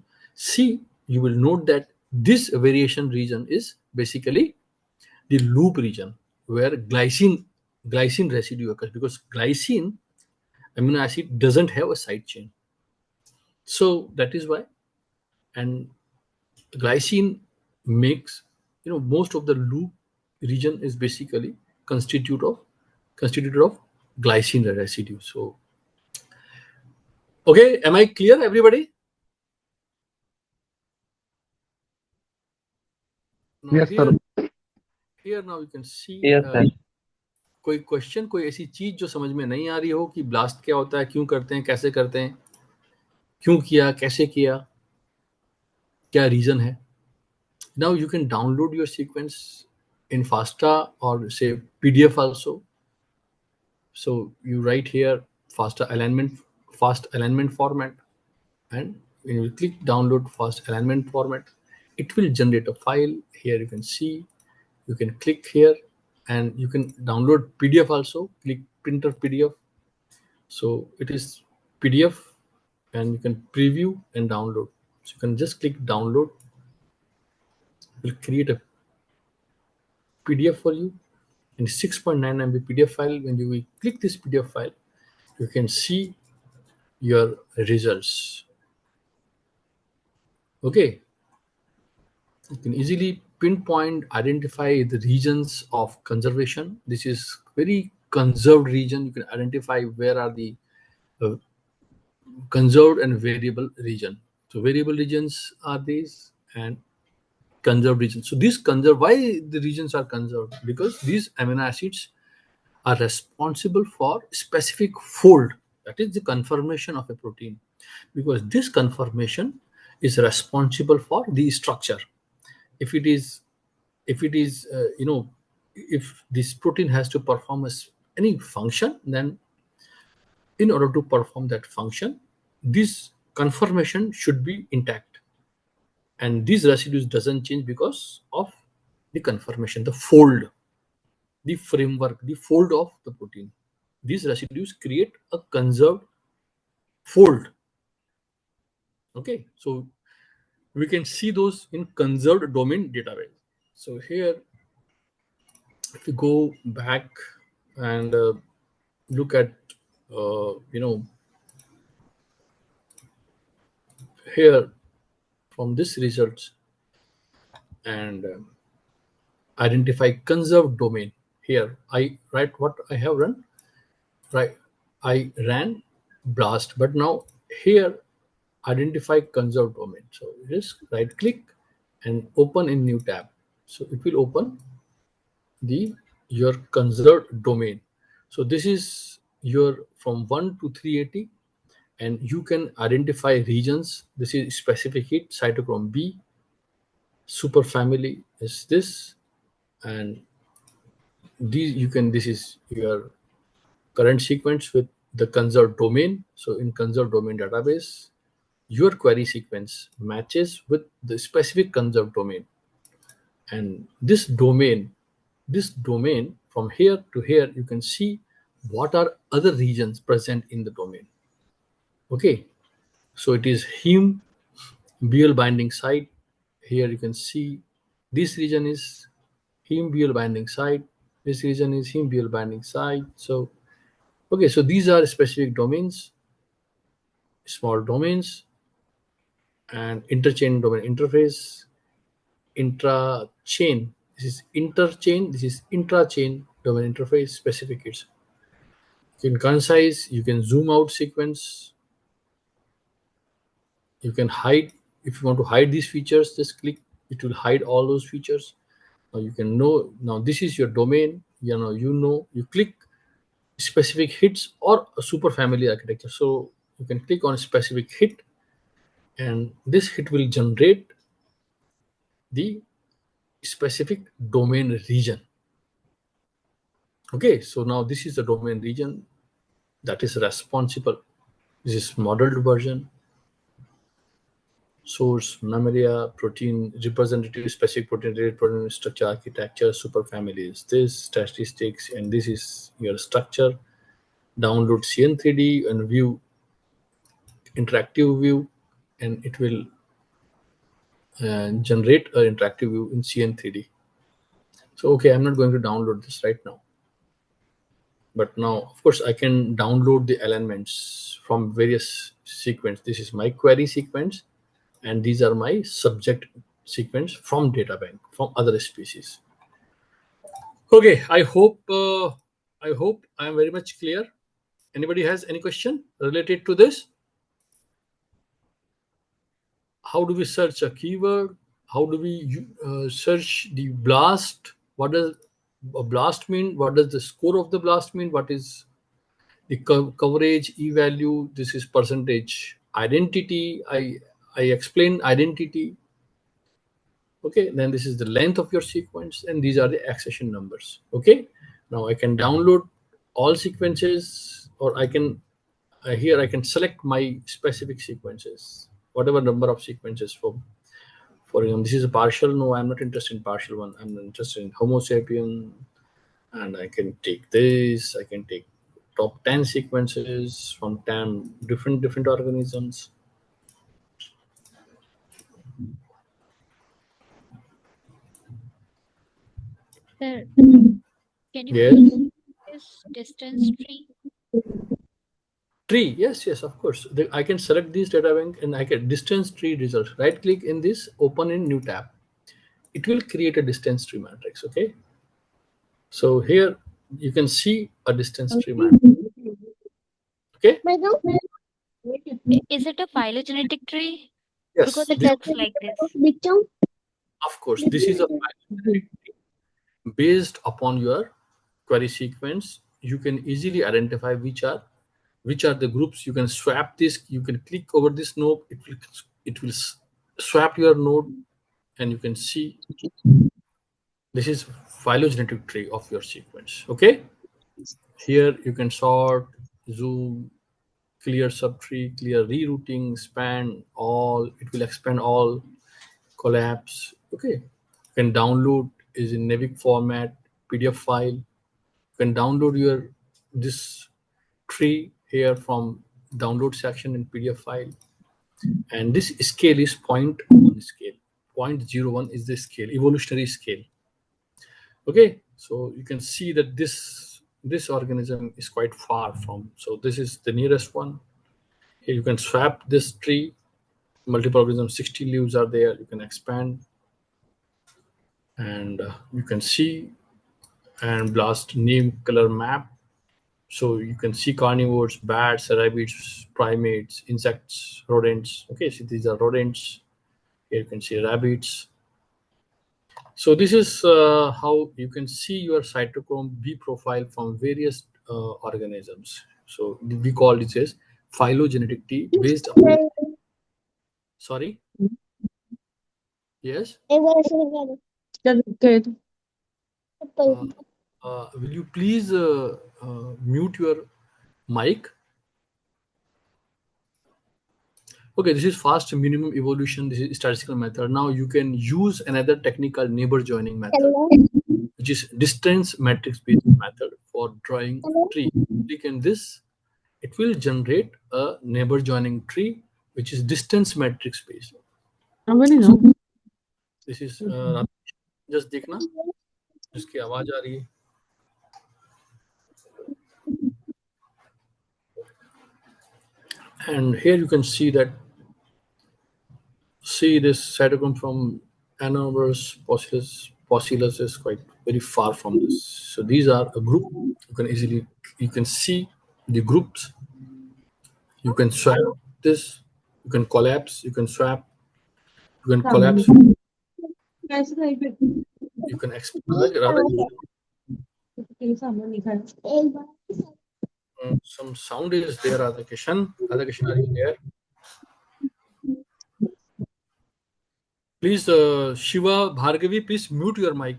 note that this variation region is basically the loop region where glycine residue occurs, because glycine amino acid doesn't have a side chain. So that is why. And glycine makes most of the loop region is basically constituted of glycine residue. So okay, am I clear, everybody? Now, Yes, sir. here now you can see Yes, sir. कोई question, कोई ऐसी चीज जो समझ में नहीं आ रही हो कि ब्लास्ट क्या होता है, क्यों करते हैं, कैसे करते हैं, क्यों किया, कैसे किया, क्या रीजन है. Now you can download your sequence in FASTA or say PDF also. So you write here fast alignment format, and when you click download fast alignment format, it will generate a file. Here you can see, you can click here and you can download PDF also. Click printer PDF. So it is PDF and you can preview and download. So you can just click download. It will create a PDF for you in 6.9 MB PDF file. When you will click this PDF file, you can see your results. Okay, you can easily pinpoint, identify the regions of conservation. This is very conserved region. You can identify where are the uh, conserved and variable region. So variable regions are these and conserved regions. So these conserved, why the regions are conserved? Because these amino acids are responsible for specific fold, that is the conformation of a protein, because this conformation is responsible for the structure. If it is if this protein has to perform any function, then in order to perform that function, this conformation should be intact, and these residues doesn't change because of the conformation, the fold, the framework, the fold of the protein. These residues create a conserved fold. Okay, so we can see those in conserved domain database. So here, if you go back and look at, here from this results and identify conserved domain. Here, I write what I have run. Right, I ran blast, but now here identify conserved domain. So just right click and open in new tab. So it will open the your conserved domain. So this is your from 1 to 380, and you can identify regions. This is specific hit, cytochrome B, superfamily is this, and these you can, this is your current sequence with the conserved domain. So in conserved domain database, your query sequence matches with the specific conserved domain, and this domain from here to here, you can see what are other regions present in the domain. Okay, so it is heme BL binding site. Here you can see this region is heme BL binding site, this region is heme BL binding site. So okay, so these are specific domains, small domains, and interchain domain interface, intra-chain. This is interchain, this is intra-chain domain interface specificates. You can concise, you can zoom out sequence, you can hide. If you want to hide these features, just click, it will hide all those features. Now you can know, now this is your domain, you click specific hits or a super family architecture. So you can click on a specific hit, and this hit will generate the specific domain region. Okay, so now this is the domain region that is responsible. This is modeled version, source, mammalia, protein, representative, specific protein, related protein structure, architecture, superfamilies, this statistics, and this is your structure. Download CN3D and view, interactive view, and it will generate an interactive view in CN3D. So okay, I'm not going to download this right now, but now of course I can download the alignments from various sequence. This is my query sequence, and these are my subject sequence from data bank from other species. Okay, I hope I am very much clear. Anybody has any question related to this? How do we search a keyword? How do we search the blast? What does a blast mean? What does the score of the blast mean? What is the coverage e-value? This is percentage identity. I explain identity. Okay, then this is the length of your sequence, and these are the accession numbers. Okay, now I can download all sequences, or I can here I can select my specific sequences, whatever number of sequences for For example, this is a partial. No, I'm not interested in partial one. I'm interested in Homo sapien. And I can take this. I can take top 10 sequences from 10 different organisms. Sir, can you Yes. please this distance tree? Tree, yes, of course. I can select this data bank and I get distance tree results. Right click in this, open in new tab. It will create a distance tree matrix. Okay. So here you can see a distance tree matrix. Okay. Is it a phylogenetic tree? Yes. Because it This, looks like this. of course, this is a phylogenetic tree. Based upon your query sequence, you can easily identify which are the groups. You can swap this. You can click over this node. It will swap your node, and you can see this is phylogenetic tree of your sequence. Okay. Here you can sort, zoom, clear subtree, clear rerouting, expand all. It will expand all, collapse. Okay. You can download is in NAVIC format, PDF file. You can download your this tree here from download section in PDF file. And this scale is 0.1 scale. 0.01 is the scale, evolutionary scale. Okay, so you can see that this organism is quite far from. So this is the nearest one. Here you can swap this tree. Multiple organisms, 60 leaves are there. You can expand, and you can see and blast name color map. So you can see carnivores, bats, rabbits, primates, insects, rodents. Okay, so these are rodents. Here you can see rabbits. So this is how you can see your cytochrome B profile from various organisms. So we call this as phylogenetic T based on. Sorry. Yes. Will you please mute your mic? Okay, this is fast minimum evolution. This is statistical method. Now you can use another technical neighbor joining method, which is distance matrix based method for drawing tree. Click in this, it will generate a neighbor joining tree, which is distance matrix based. So this is just देखना जिसकी आवाज आ रही है. And here you can see that this cytochrome from Anaurus Possilus is quite very far from this. So these are a group. You can see the groups. You can swap this. You can collapse. You can swap. You can collapse. You can some sound is there. Radha Kishan, are you there? Please, Shiva Bhargavi, please mute your mic.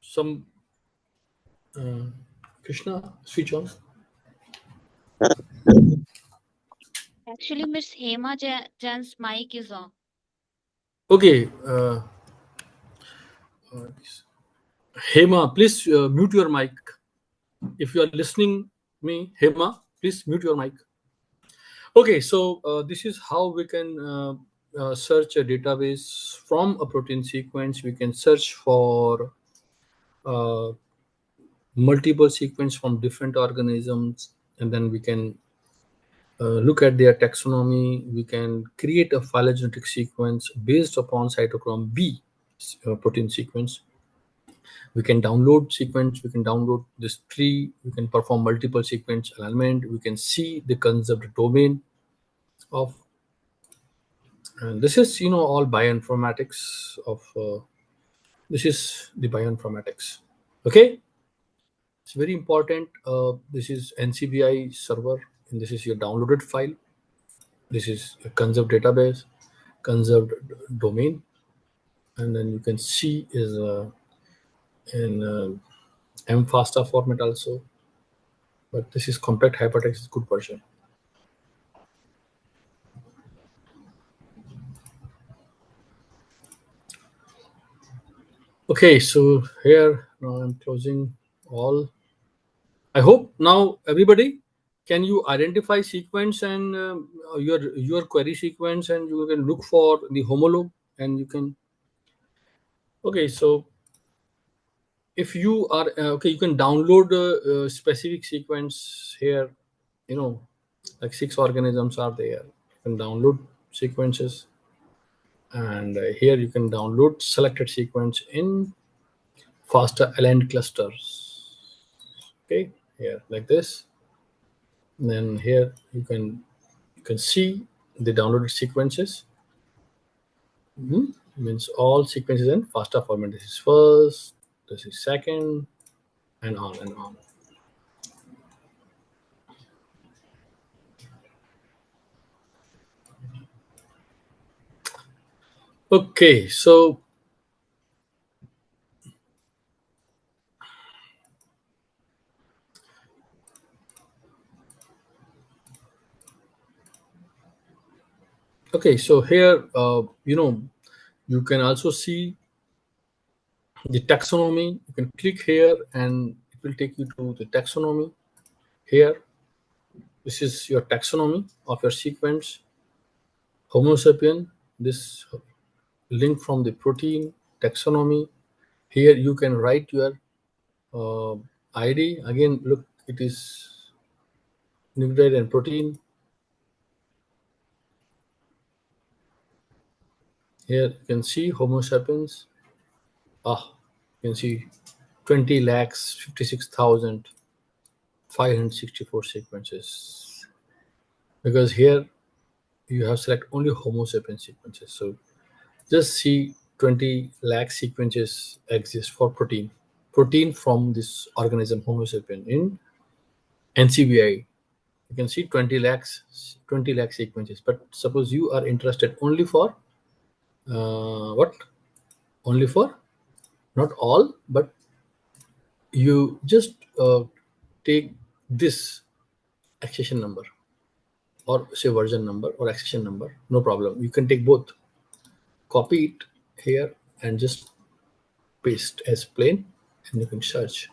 Some Krishna, switch on. Actually, Miss Hema Jan's mic is on. Okay. Hema, please mute your mic. If you are listening me, Hema, please mute your mic. Okay, so this is how we can search a database from a protein sequence. We can search for multiple sequence from different organisms, and then we can look at their taxonomy. We can create a phylogenetic sequence based upon cytochrome B protein sequence. We can download sequence. We can download this tree. We can perform multiple sequence alignment. We can see the conserved domain of. And this is all bioinformatics of. This is the bioinformatics. Okay. It's very important. This is NCBI server, and this is your downloaded file. This is a conserved database, conserved domain, and then you can see is in mFASTA format also. But this is compact hypertext is good version. Okay, so here now I'm closing all. I hope now everybody can you identify sequence and your query sequence, and you can look for the homolog, and you can. Okay, so if you are okay, you can download a specific sequence here. You know, like 6 organisms are there. You can download sequences, and here you can download selected sequence in faster aligned clusters. Okay, here like this. And then here you can see the downloaded sequences. Means all sequences in FASTA format. This is first, this is second, and on and on. Okay, so here you can also see the taxonomy. You can click here and it will take you to the taxonomy. Here, this is your taxonomy of your sequence. Homo sapien, this link from the protein taxonomy. Here you can write your ID. Again, look, it is nucleotide and protein. Here you can see Homo sapiens. You can see 20 lakhs 56,564 sequences. Because here you have select only Homo sapiens sequences. So just see 20 lakh sequences exist for protein. Protein from this organism Homo sapien in NCBI. You can see 20 lakh sequences. But suppose you are interested only for what? Only for not all, but you just take this accession number or say version number or accession number. No problem. You can take both. Copy it here and just paste as plain, and you can search.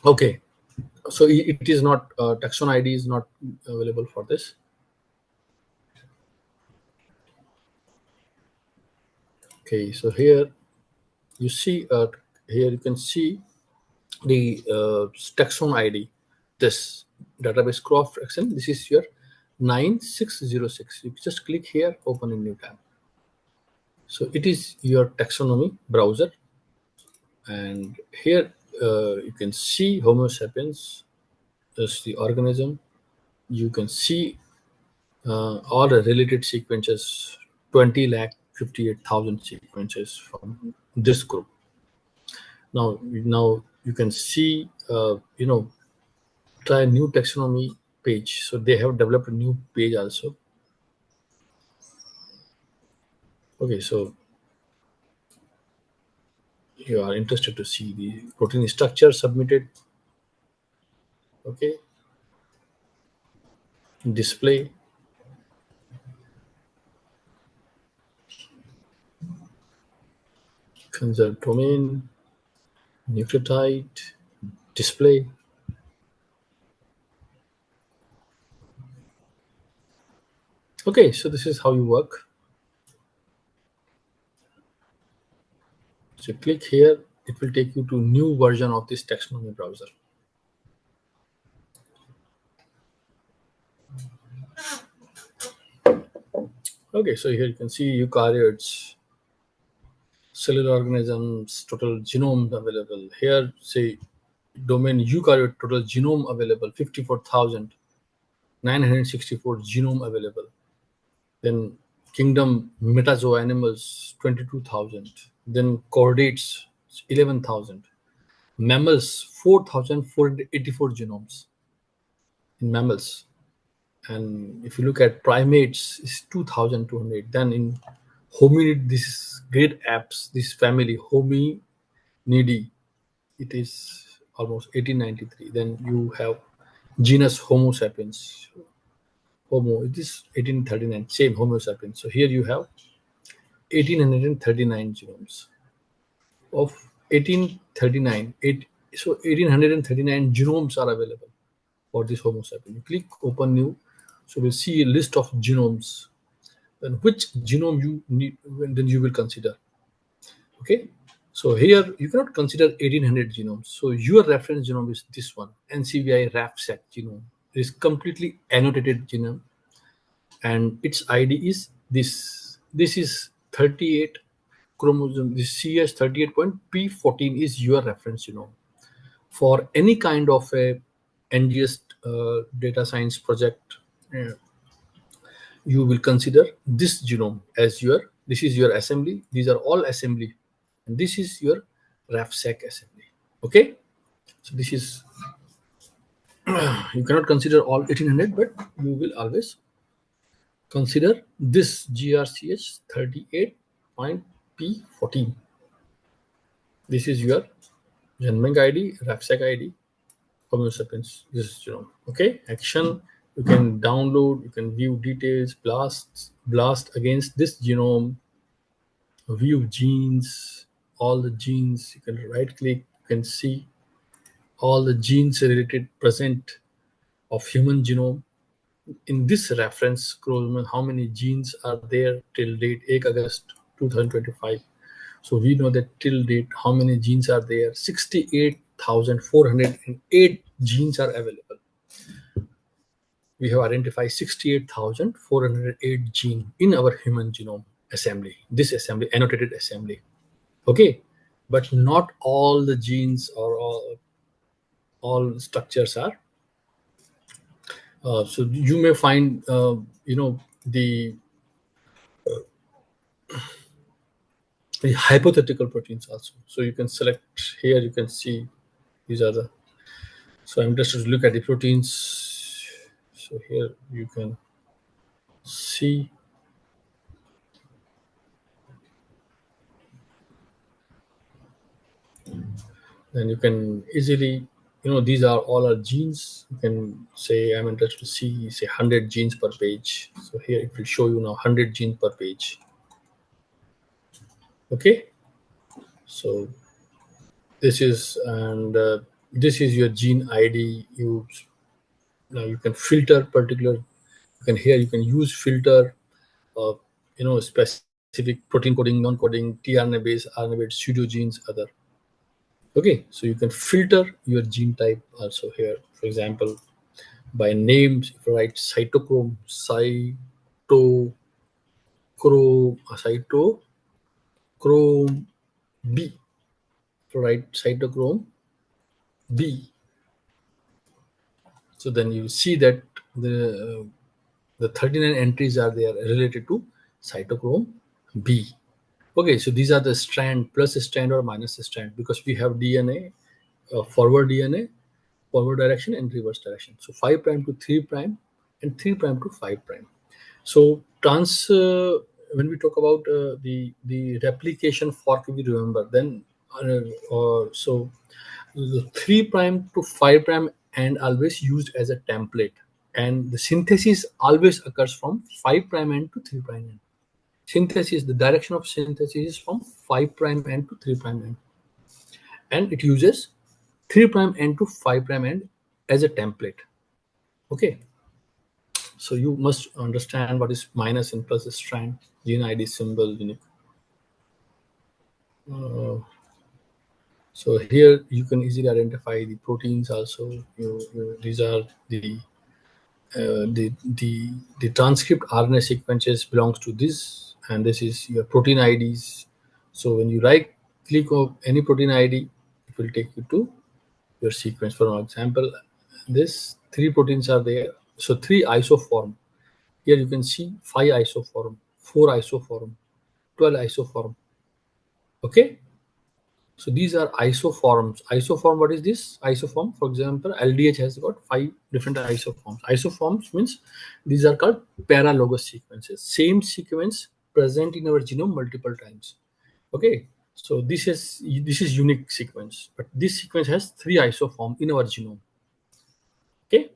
Okay, so it is not taxon ID is not available for this. Okay, so here you see here you can see the taxon ID. This database cross action. This is your 9606. You just click here, open a new tab. So it is your taxonomy browser, and here you can see Homo sapiens is the organism. You can see all the related sequences, 20 lakh 58,000 sequences from this group. Now you can see try a new taxonomy page. So they have developed a new page also. Okay, so you are interested to see the protein structure submitted. Okay, display, conserved domain, nucleotide, display. Okay, so this is how you work. So click here, it will take you to new version of this taxonomy browser. Okay, so here you can see eukaryotes, cellular organisms, total genome available. Here, say domain eukaryote, total genome available, 54,964 genome available. Then kingdom metazoa animals, 22,000. Then chordates, 11,000. Mammals, 4,484 genomes in mammals. And if you look at primates, it's 2,200. Then in hominid, this is great apps, this family hominidae, it is almost 1893. Then you have genus Homo sapiens, Homo, it is 1839, same Homo sapiens. So here you have 1839 genomes of 1839. So 1839 genomes are available for this Homo sapiens. You click open new, so we'll see a list of genomes. Then which genome you need, then you will consider. Okay, so here you cannot consider 1800 genomes. So your reference genome is this one, NCBI RAFSAC genome. It is completely annotated genome, and its ID is this. This is 38 chromosome. This CS38.P14 is your reference genome. For any kind of a NGS data science project, you will consider this genome as your, this is your assembly, these are all assembly, and this is your RAFSAC assembly. Okay, so this is you cannot consider all 1800, but you will always consider this GRCH 38.P14. This is your Genbank ID, RAFSAC ID, Homo sapiens. This is genome. Okay, action. You can download, you can view details, blast against this genome, view genes, all the genes. You can right click, you can see all the genes related present of human genome. In this reference chromosome, how many genes are there till date 1 August 2025. So we know that till date how many genes are there. 68,408 genes are available. We have identified 68,408 genes in our human genome assembly, this assembly, annotated assembly. Okay, but not all the genes or all structures are. So you may find, the hypothetical proteins also. So you can select here. You can see these are the. So I'm just to look at the proteins. So here you can see. Then you can easily, these are all our genes. You can say I'm interested to see, say 100 genes per page. So here it will show you now 100 genes per page. Okay, so this is, and this is your gene ID. Now you can filter particular. You can here you can use filter, specific protein coding, non-coding, tRNA based, RNA based, pseudogenes, other. Okay, so you can filter your gene type also here. For example, by names, if you write cytochrome, cytochrome B. If you write cytochrome B, so then you see that the 39 entries are there related to cytochrome B. Okay, so these are the strand, plus strand or minus strand, because we have DNA, forward DNA, forward direction and reverse direction. So 5' to 3' and 3' to 5'. So when we talk about the replication fork, we remember then. So the 3' to 5' and always used as a template, and the synthesis always occurs from 5' end to 3' end. Synthesis, the direction of synthesis is from 5' end to 3' end, and it uses 3' end to 5' end as a template. Okay, so you must understand what is minus and plus strand, gene ID symbol, unique. So here you can easily identify the proteins also. These are the transcript RNA sequences belongs to this, and this is your protein IDs. So when you right click on any protein ID, it will take you to your sequence. For example, this 3 proteins are there. So 3 isoform. Here you can see 5 isoform, 4 isoform, 12 isoform. Okay. So these are isoforms. Isoform, what is this? Isoform, for example, LDH has got 5 different isoforms. Isoforms means these are called paralogous sequences. Same sequence present in our genome multiple times. Okay, so this is unique sequence, but this sequence has 3 isoforms in our genome. Okay,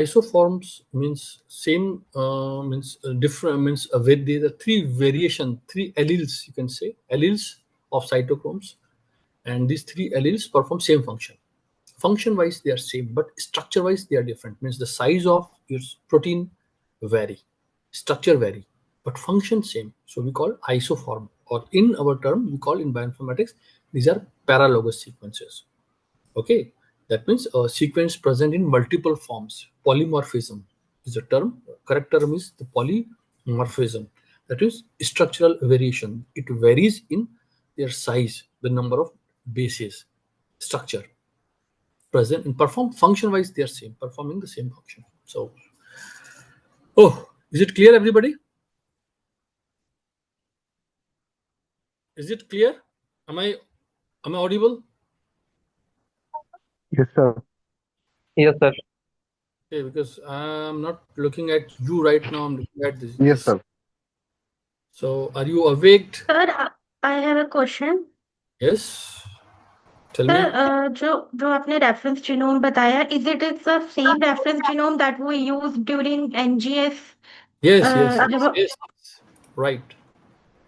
Isoforms means same, means different, means with the three variation, three alleles, you can say, alleles of cytochromes, and these three alleles perform same function. Function wise they are same, but structure wise they are different. Means the size of your protein vary, structure vary, but function same. So we call isoform, or in our term we call in bioinformatics, these are paralogous sequences. Okay, that means a sequence present in multiple forms. Polymorphism is the term. Correct term is the polymorphism. That is structural variation. It varies in their size, the number of bases, structure present, and perform function wise they are same, performing the same function. So, oh, is it clear, everybody? Is it clear? Am I audible? Yes, sir. Yes, sir. Okay, because I'm not looking at you right now. I'm looking at this. Yes, sir. So, are you awake? Sir I have a question. Yes. Tell me. Sir जो आपने reference genome बताया, is it is the same reference genome that we use during NGS? Yes, yes, जब yes. Right.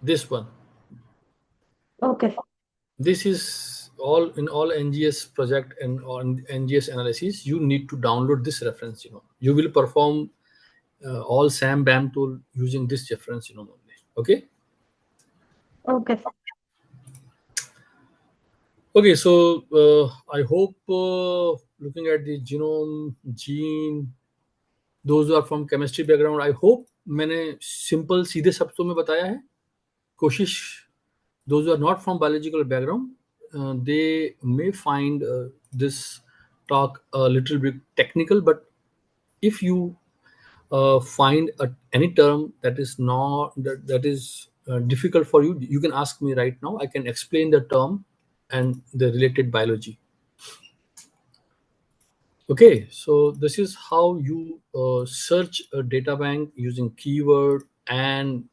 This one. okay. This is all in all NGS project and on NGS analysis. You need to download this reference. You will perform all SAM BAM tool using this reference. Only. Okay. Okay. Okay. So I hope looking at the genome, gene, those who are from chemistry background, I hope मैंने simple सीधे शब्दों में बताया है. कोशिश, those who are not from biological background, they may find this talk a little bit technical, but if you find any term that is not that is difficult for you, you can ask me right now. I can explain the term and the related biology. Okay, so this is how you search a data bank using keyword and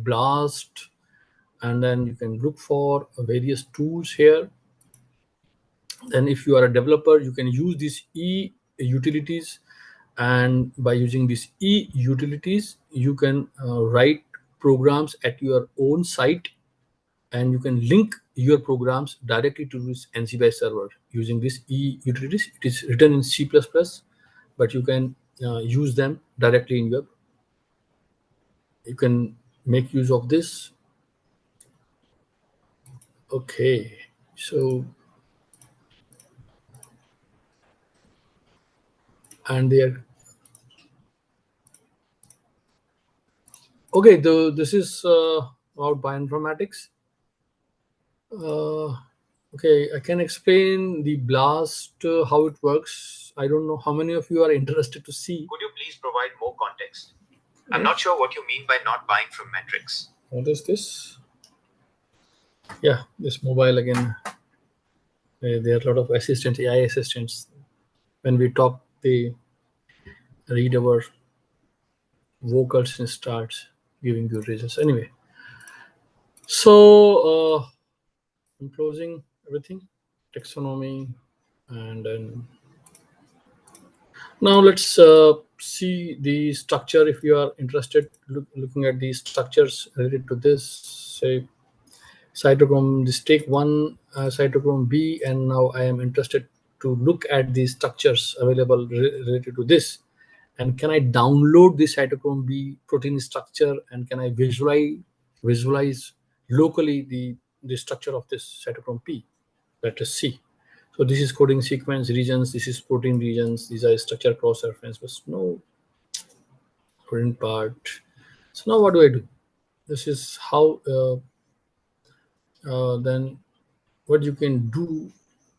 blast, and then you can look for various tools here. Then if you are a developer, you can use these utilities, and by using these utilities you can write programs at your own site, and you can link your programs directly to this NCBI server using these utilities. It is written in C++, but you can use them directly in your, you can make use of this. Okay, so, and they are okay. This is about bioinformatics. Okay, I can explain the blast, how it works. I don't know how many of you are interested to see. Could you please provide more context? I'm not sure what you mean by not buying from metrics. What is this? Yeah, this mobile again. There are a lot of assistants, AI assistants. When we talk, they read our vocals and starts giving you results. Anyway, so I'm closing everything, taxonomy, and then now let's see the structure. If you are interested, looking at the structures related to this, say cytochrome, this take one cytochrome B, and now I am interested to look at the structures available related to this. And can I download the cytochrome B protein structure, and can I visualize locally the structure of this cytochrome P? Let us see. So this is coding sequence regions, this is protein regions, these are structure cross reference, but no protein part. So now what do I do? This is how then what you can do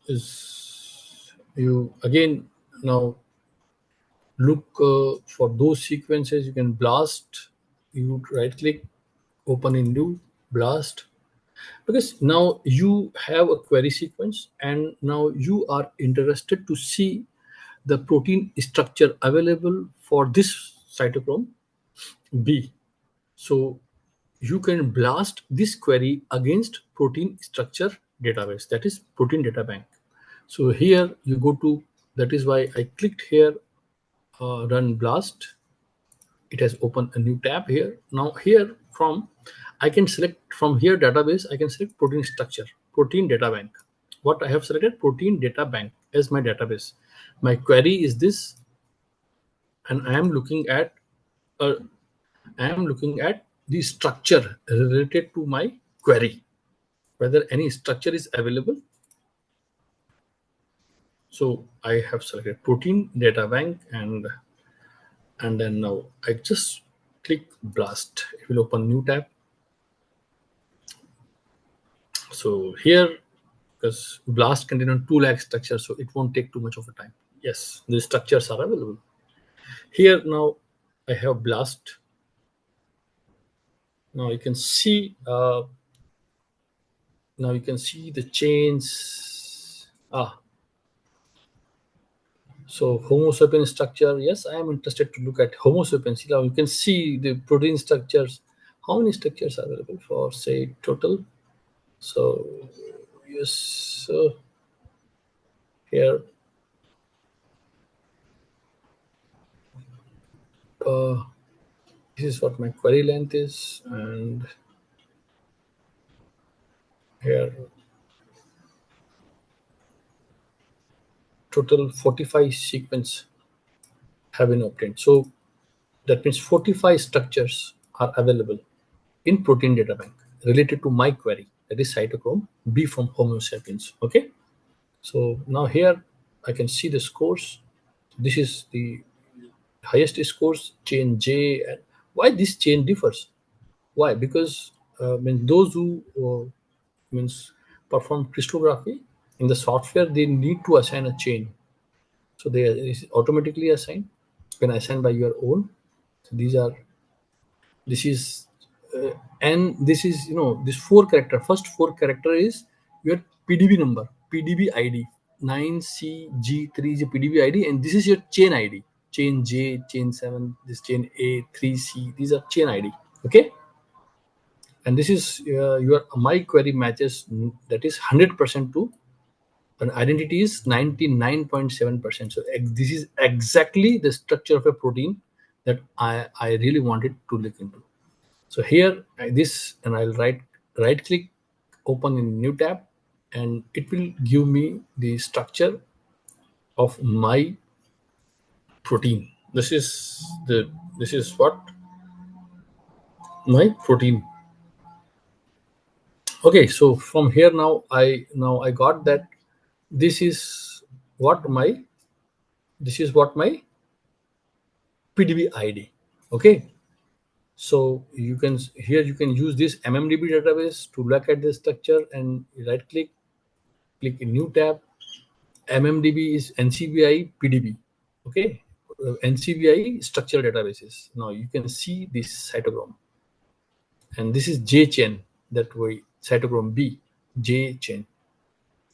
is you again now look for those sequences. You can blast, you right click, open a new blast, because now you have a query sequence and now you are interested to see the protein structure available for this cytochrome B. So you can blast this query against protein structure database, that is protein data bank. So here you go to, that is why I clicked here run BLAST. It has opened a new tab here. Now here I can select from here database, I can select protein structure, protein data bank. What I have selected, protein data bank as my database. My query is this, and I am looking at the structure related to my query, whether any structure is available. So I have selected protein data bank, and then now I just click BLAST. It will open new tab. So here, because BLAST contains 2 lakh structures, so it won't take too much of a time. Yes, the structures are available. Here now I have BLAST. Now you can see the chains. So Homo sapien structure. Yes, I am interested to look at Homo sapiens. Now you can see the protein structures. How many structures are available for, say, total? So yes, so here this is what my query length is, and here total 45 sequence have been obtained. So that means 45 structures are available in protein data bank related to my query, that is cytochrome B from Homo sapiens. Okay, so now here I can see the scores. This is the highest scores, chain J. And why this chain differs? Why? Because those who perform crystallography in the software, they need to assign a chain. So they is automatically assigned. You can assign by your own. So this is and this is, this 4 character. First 4 character is your PDB number, PDB ID. 9CG3 is your PDB ID, and this is your chain ID. Chain J, chain 7, this chain A, 3C. These are chain ID. Okay, and this is your my query matches, that is 100% to an identity is 99.7%. So this is exactly the structure of a protein that I really wanted to look into. So here and I'll right click, open in new tab, and it will give me the structure of my protein. This is what my protein. Okay, so from here now I got that this is what my PDB ID. Okay, so you can use this MMDB database to look at the structure, and right click in new tab. MMDB is NCBI PDB. Okay, NCBI structural databases. Now you can see this cytochrome, and this is J chain, that way cytochrome B, J chain.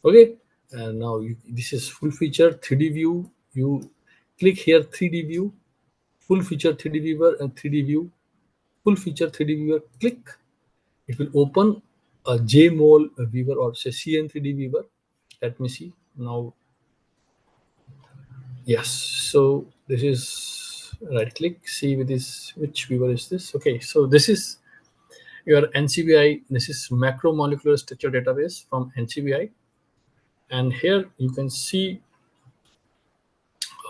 Okay, and now this is full feature 3D view. You click here 3D view, full feature 3D viewer, and 3D view, full feature 3D viewer. Click, it will open a JMOL viewer, or say CN3D viewer. Let me see now. Yes, so this is right click, see with this, which viewer is this? Okay, so this is your NCBI. This is macromolecular structure database from NCBI, and here you can see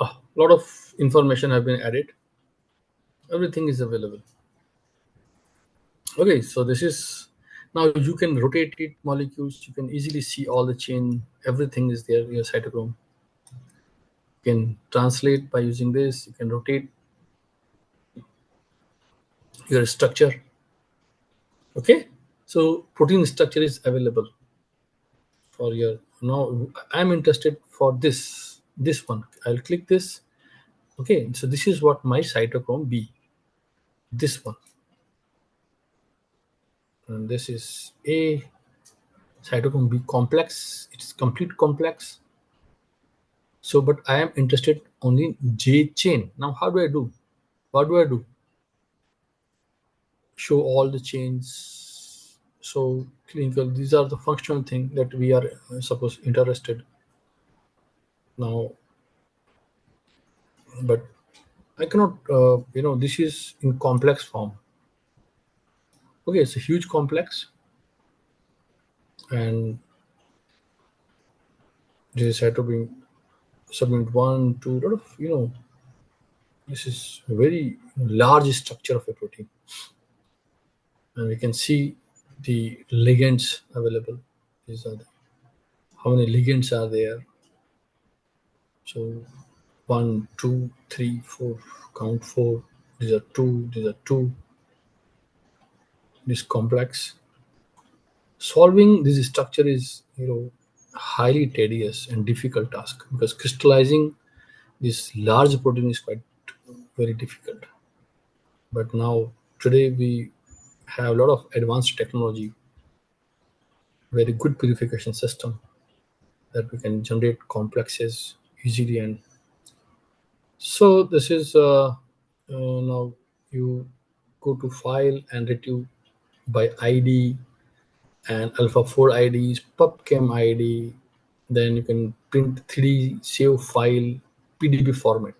a lot of information have been added. Everything is available. Okay, so this is now you can rotate it, molecules. You can easily see all the chain. Everything is there. Your cytochrome. You can translate by using this. You can rotate your structure. Okay, so protein structure is available for your. Now I'm interested for this one. I'll click this. Okay, so this is what my cytochrome B. This one, and this is A. Cytochrome B complex. It's complete complex. So, but I am interested only in J chain. Now, how do I do? What do I do? Show all the chains. So clinical. These are the functional thing that we are interested now. But I cannot, this is in complex form. Okay, it's a huge complex, and this is cytoplasmic subunit 1, 2, lot of, this is a very large structure of a protein. And we can see the ligands available. These are how many ligands are there. So 1, 2, 3, 4, count 4. These are 2, these are 2. This complex. Solving this structure is, highly tedious and difficult task, because crystallizing this large protein is quite very difficult. But now today we have a lot of advanced technology, very good purification system, that we can generate complexes easily. And so this is now you go to file and retrieve by ID and alpha 4 IDs, pubchem ID. Then you can print 3D save file, PDB format,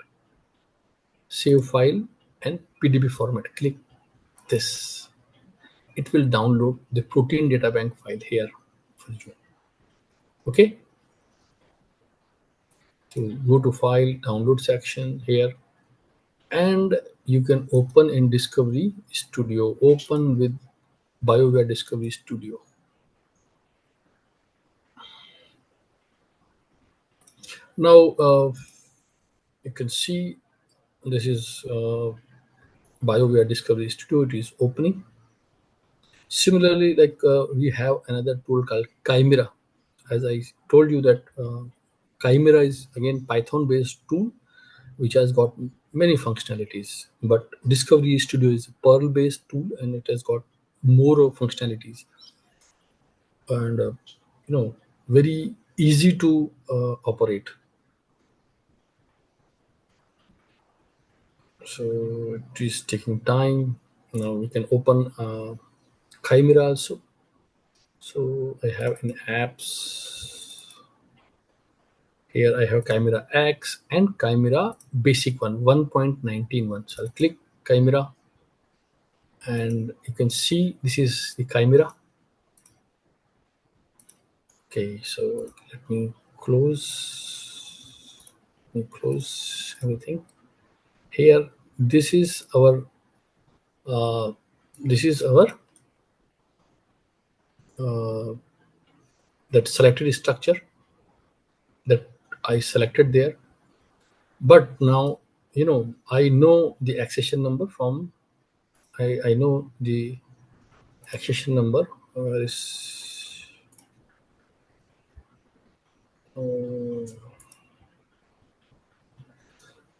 save file and PDB format. Click this. It will download the protein data bank file here for you. Okay. So go to file, download section here, and you can open in Discovery Studio. Open with BioWare Discovery Studio. Now you can see this is BioWare Discovery Studio. It is opening. Similarly, like we have another tool called Chimera. As I told you that Chimera is again Python-based tool which has got many functionalities. But Discovery Studio is a Perl-based tool and it has got more of functionalities. And very easy to operate. So it is taking time. Now we can open Chimera also. So I have in apps here, I have Chimera X and Chimera basic one, 1.19.1. So I'll click Chimera and you can see this is the Chimera. Okay, so let me close everything here. This is our that selected structure that I selected there. But now I know the accession number from I know the accession number. Where is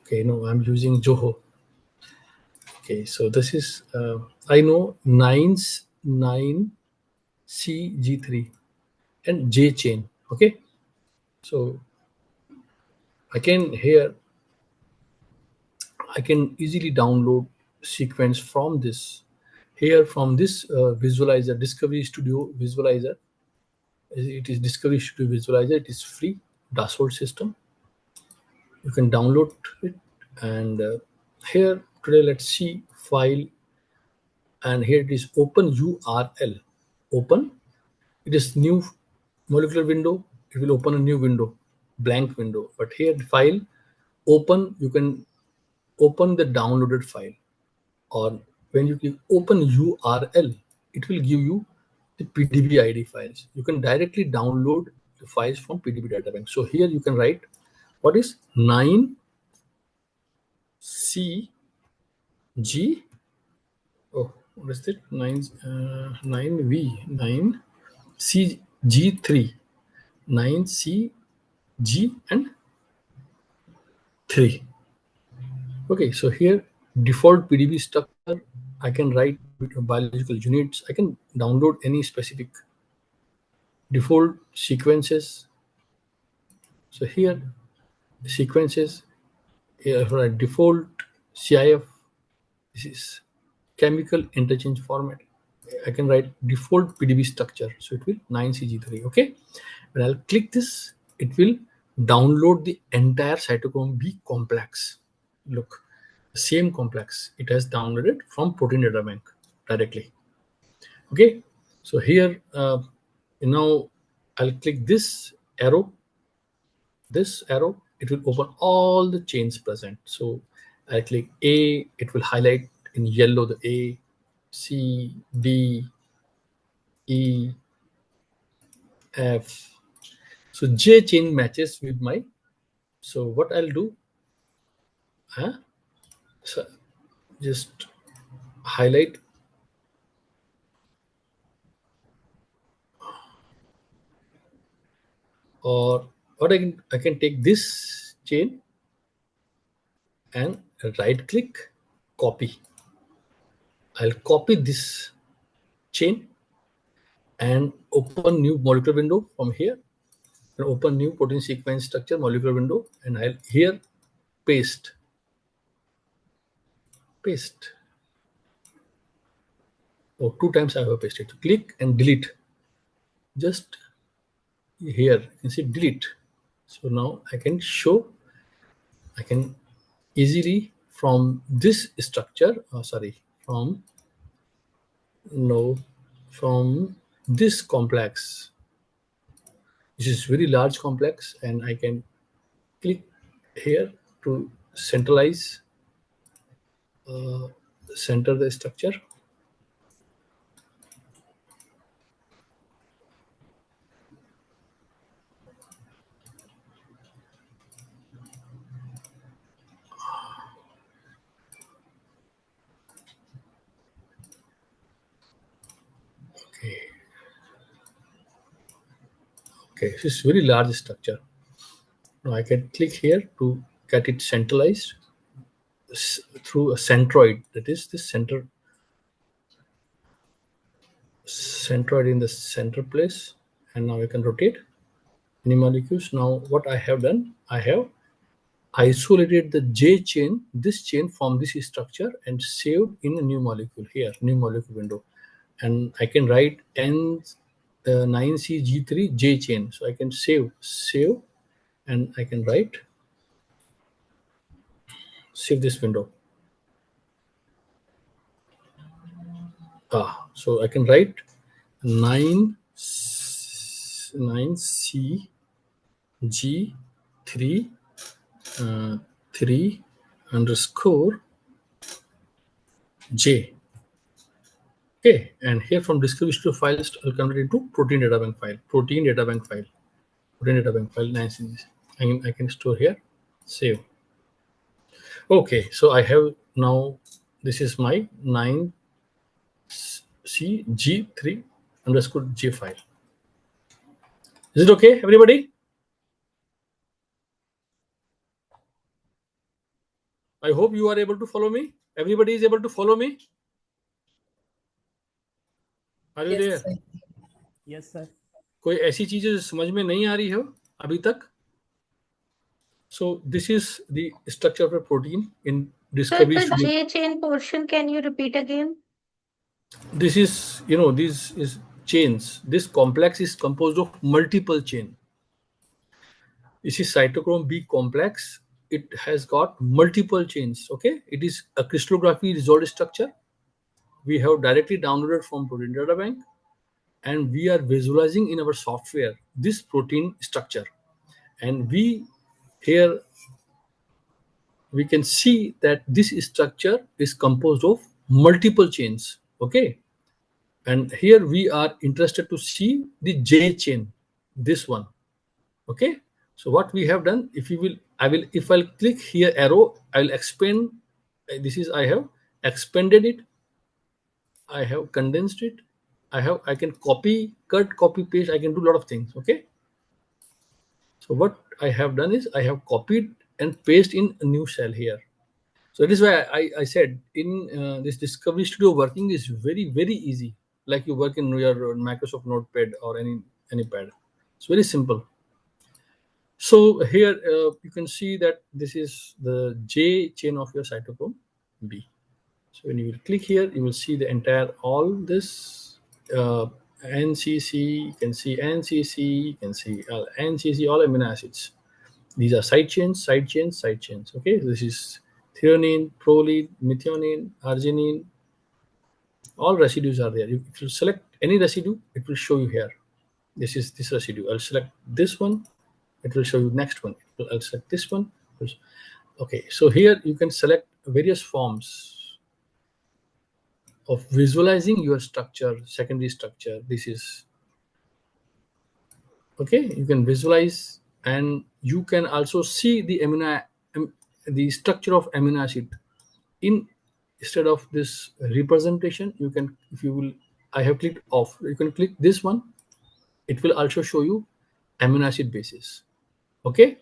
okay, no, I'm using Zoho. Okay, so this is I know 9CG3 and J chain. Okay, so I can easily download sequence from this from this visualizer, Discovery Studio visualizer. It is Discovery Studio visualizer. It is free dashboard system. You can download it, and here today let's see file, and here it is open URL. Open. It is new molecular window. It will open a new window, blank window. But here the file open, you can open the downloaded file, or when you click open URL, it will give you the PDB ID files. You can directly download the files from PDB data bank. So here you can write what is 9CG. Oh, what is it? 9V 9CG3 9CG and 3. Okay, so here default PDB structure, I can write biological units. I can download any specific default sequences. So here sequences for a default CIF. This is chemical interchange format. I can write default PDB structure. So it will 9CG3. Okay, when I'll click this, it will download the entire cytochrome B complex. Look, same complex it has downloaded from protein data bank directly. Okay, so here now I'll click this arrow, it will open all the chains present. So I click A, it will highlight in yellow the A, C, D, E, F. So J chain matches with my, so what I'll do, so just highlight, or what I can take this chain and right click, copy. I'll copy this chain and open new molecular window from here, and open new protein sequence structure molecular window, and I'll here paste. Oh, 2 times I have pasted. Click and delete. Just here you can see delete. So now I can show, I can easily from this structure, from this complex, which is very large complex, and I can click here to centralize, center the structure. Okay, this is very large structure. Now I can click here to get it centralized through a centroid, that is this centroid in the center place, and now I can rotate any molecules. Now what I have done, I have isolated the J chain, this chain from this structure, and saved in a new molecule here, new molecule window, and I can write N9CG3 J chain. So I can save, and I can save this window. So I can write 9CG3 3 underscore J. Okay, and here from discovery studio files, I'll convert it into protein data bank file. Protein data bank file 9CG. I can store here, save. Okay, so I have now, this is my 9CG3 underscore J file. Is it okay, everybody? I hope you are able to follow me. Everybody is able to follow me. Are you there? Yes, sir. कोई ऐसी चीजें समझ में नहीं आ रही हो अभी तक? So this is the structure of a protein in discovery Sir, the studio. J chain portion, can you repeat again? This is, this is chains. This complex is composed of multiple chain. This is cytochrome B complex. It has got multiple chains. Okay, it is a crystallography resolved structure. We have directly downloaded from protein data bank, and we are visualizing in our software this protein structure. And here we can see that this structure is composed of multiple chains. Okay, and here we are interested to see the J chain, this one. Okay, so what we have done, if I'll click here arrow, I'll expand. This is, I have expanded it, I have condensed it, I can copy, cut, copy, paste, I can do a lot of things. Okay, so what I have done is I have copied and pasted in a new cell here. So that is why I said in this Discovery Studio working is very, very easy. Like you work in your Microsoft Notepad or any pad. It's very simple. So here you can see that this is the J chain of your cytochrome B. So when you will click here, you will see the entire, all this NCC, you can see NCC, you can see NCC, all amino acids. These are side chains, side chains, side chains. Okay, this is threonine, proline, methionine, arginine, all residues are there. If you select any residue, it will show you here. This is this residue. I'll select this one, it will show you next one. I'll select this one. Okay, so here you can select various forms of visualizing your structure, secondary structure. This is okay. You can visualize, and you can also see the the structure of amino acid in instead of this representation. You can, if you will, I have clicked off. You can click this one. It will also show you amino acid bases. Okay.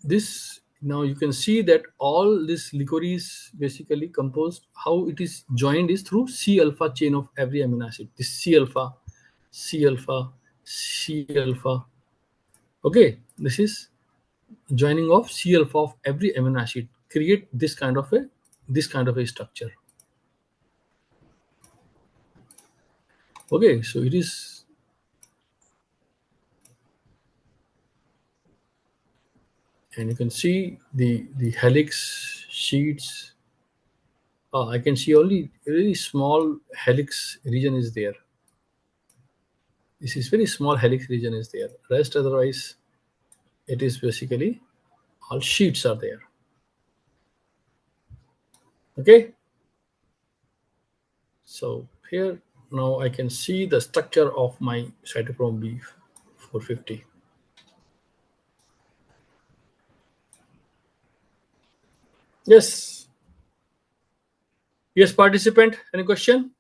This now you can see that all this licorice basically composed, how it is joined is through C alpha chain of every amino acid. This C alpha, C alpha, C alpha. Okay, this is joining of C alpha of every amino acid create this kind of a structure. Okay, so it is, and you can see the helix sheets. I can see only a very small helix region is there. This is very small helix region is there. Rest otherwise, it is basically all sheets are there. Okay. So here now I can see the structure of my cytochrome B450. Yes. Yes, participant, any question?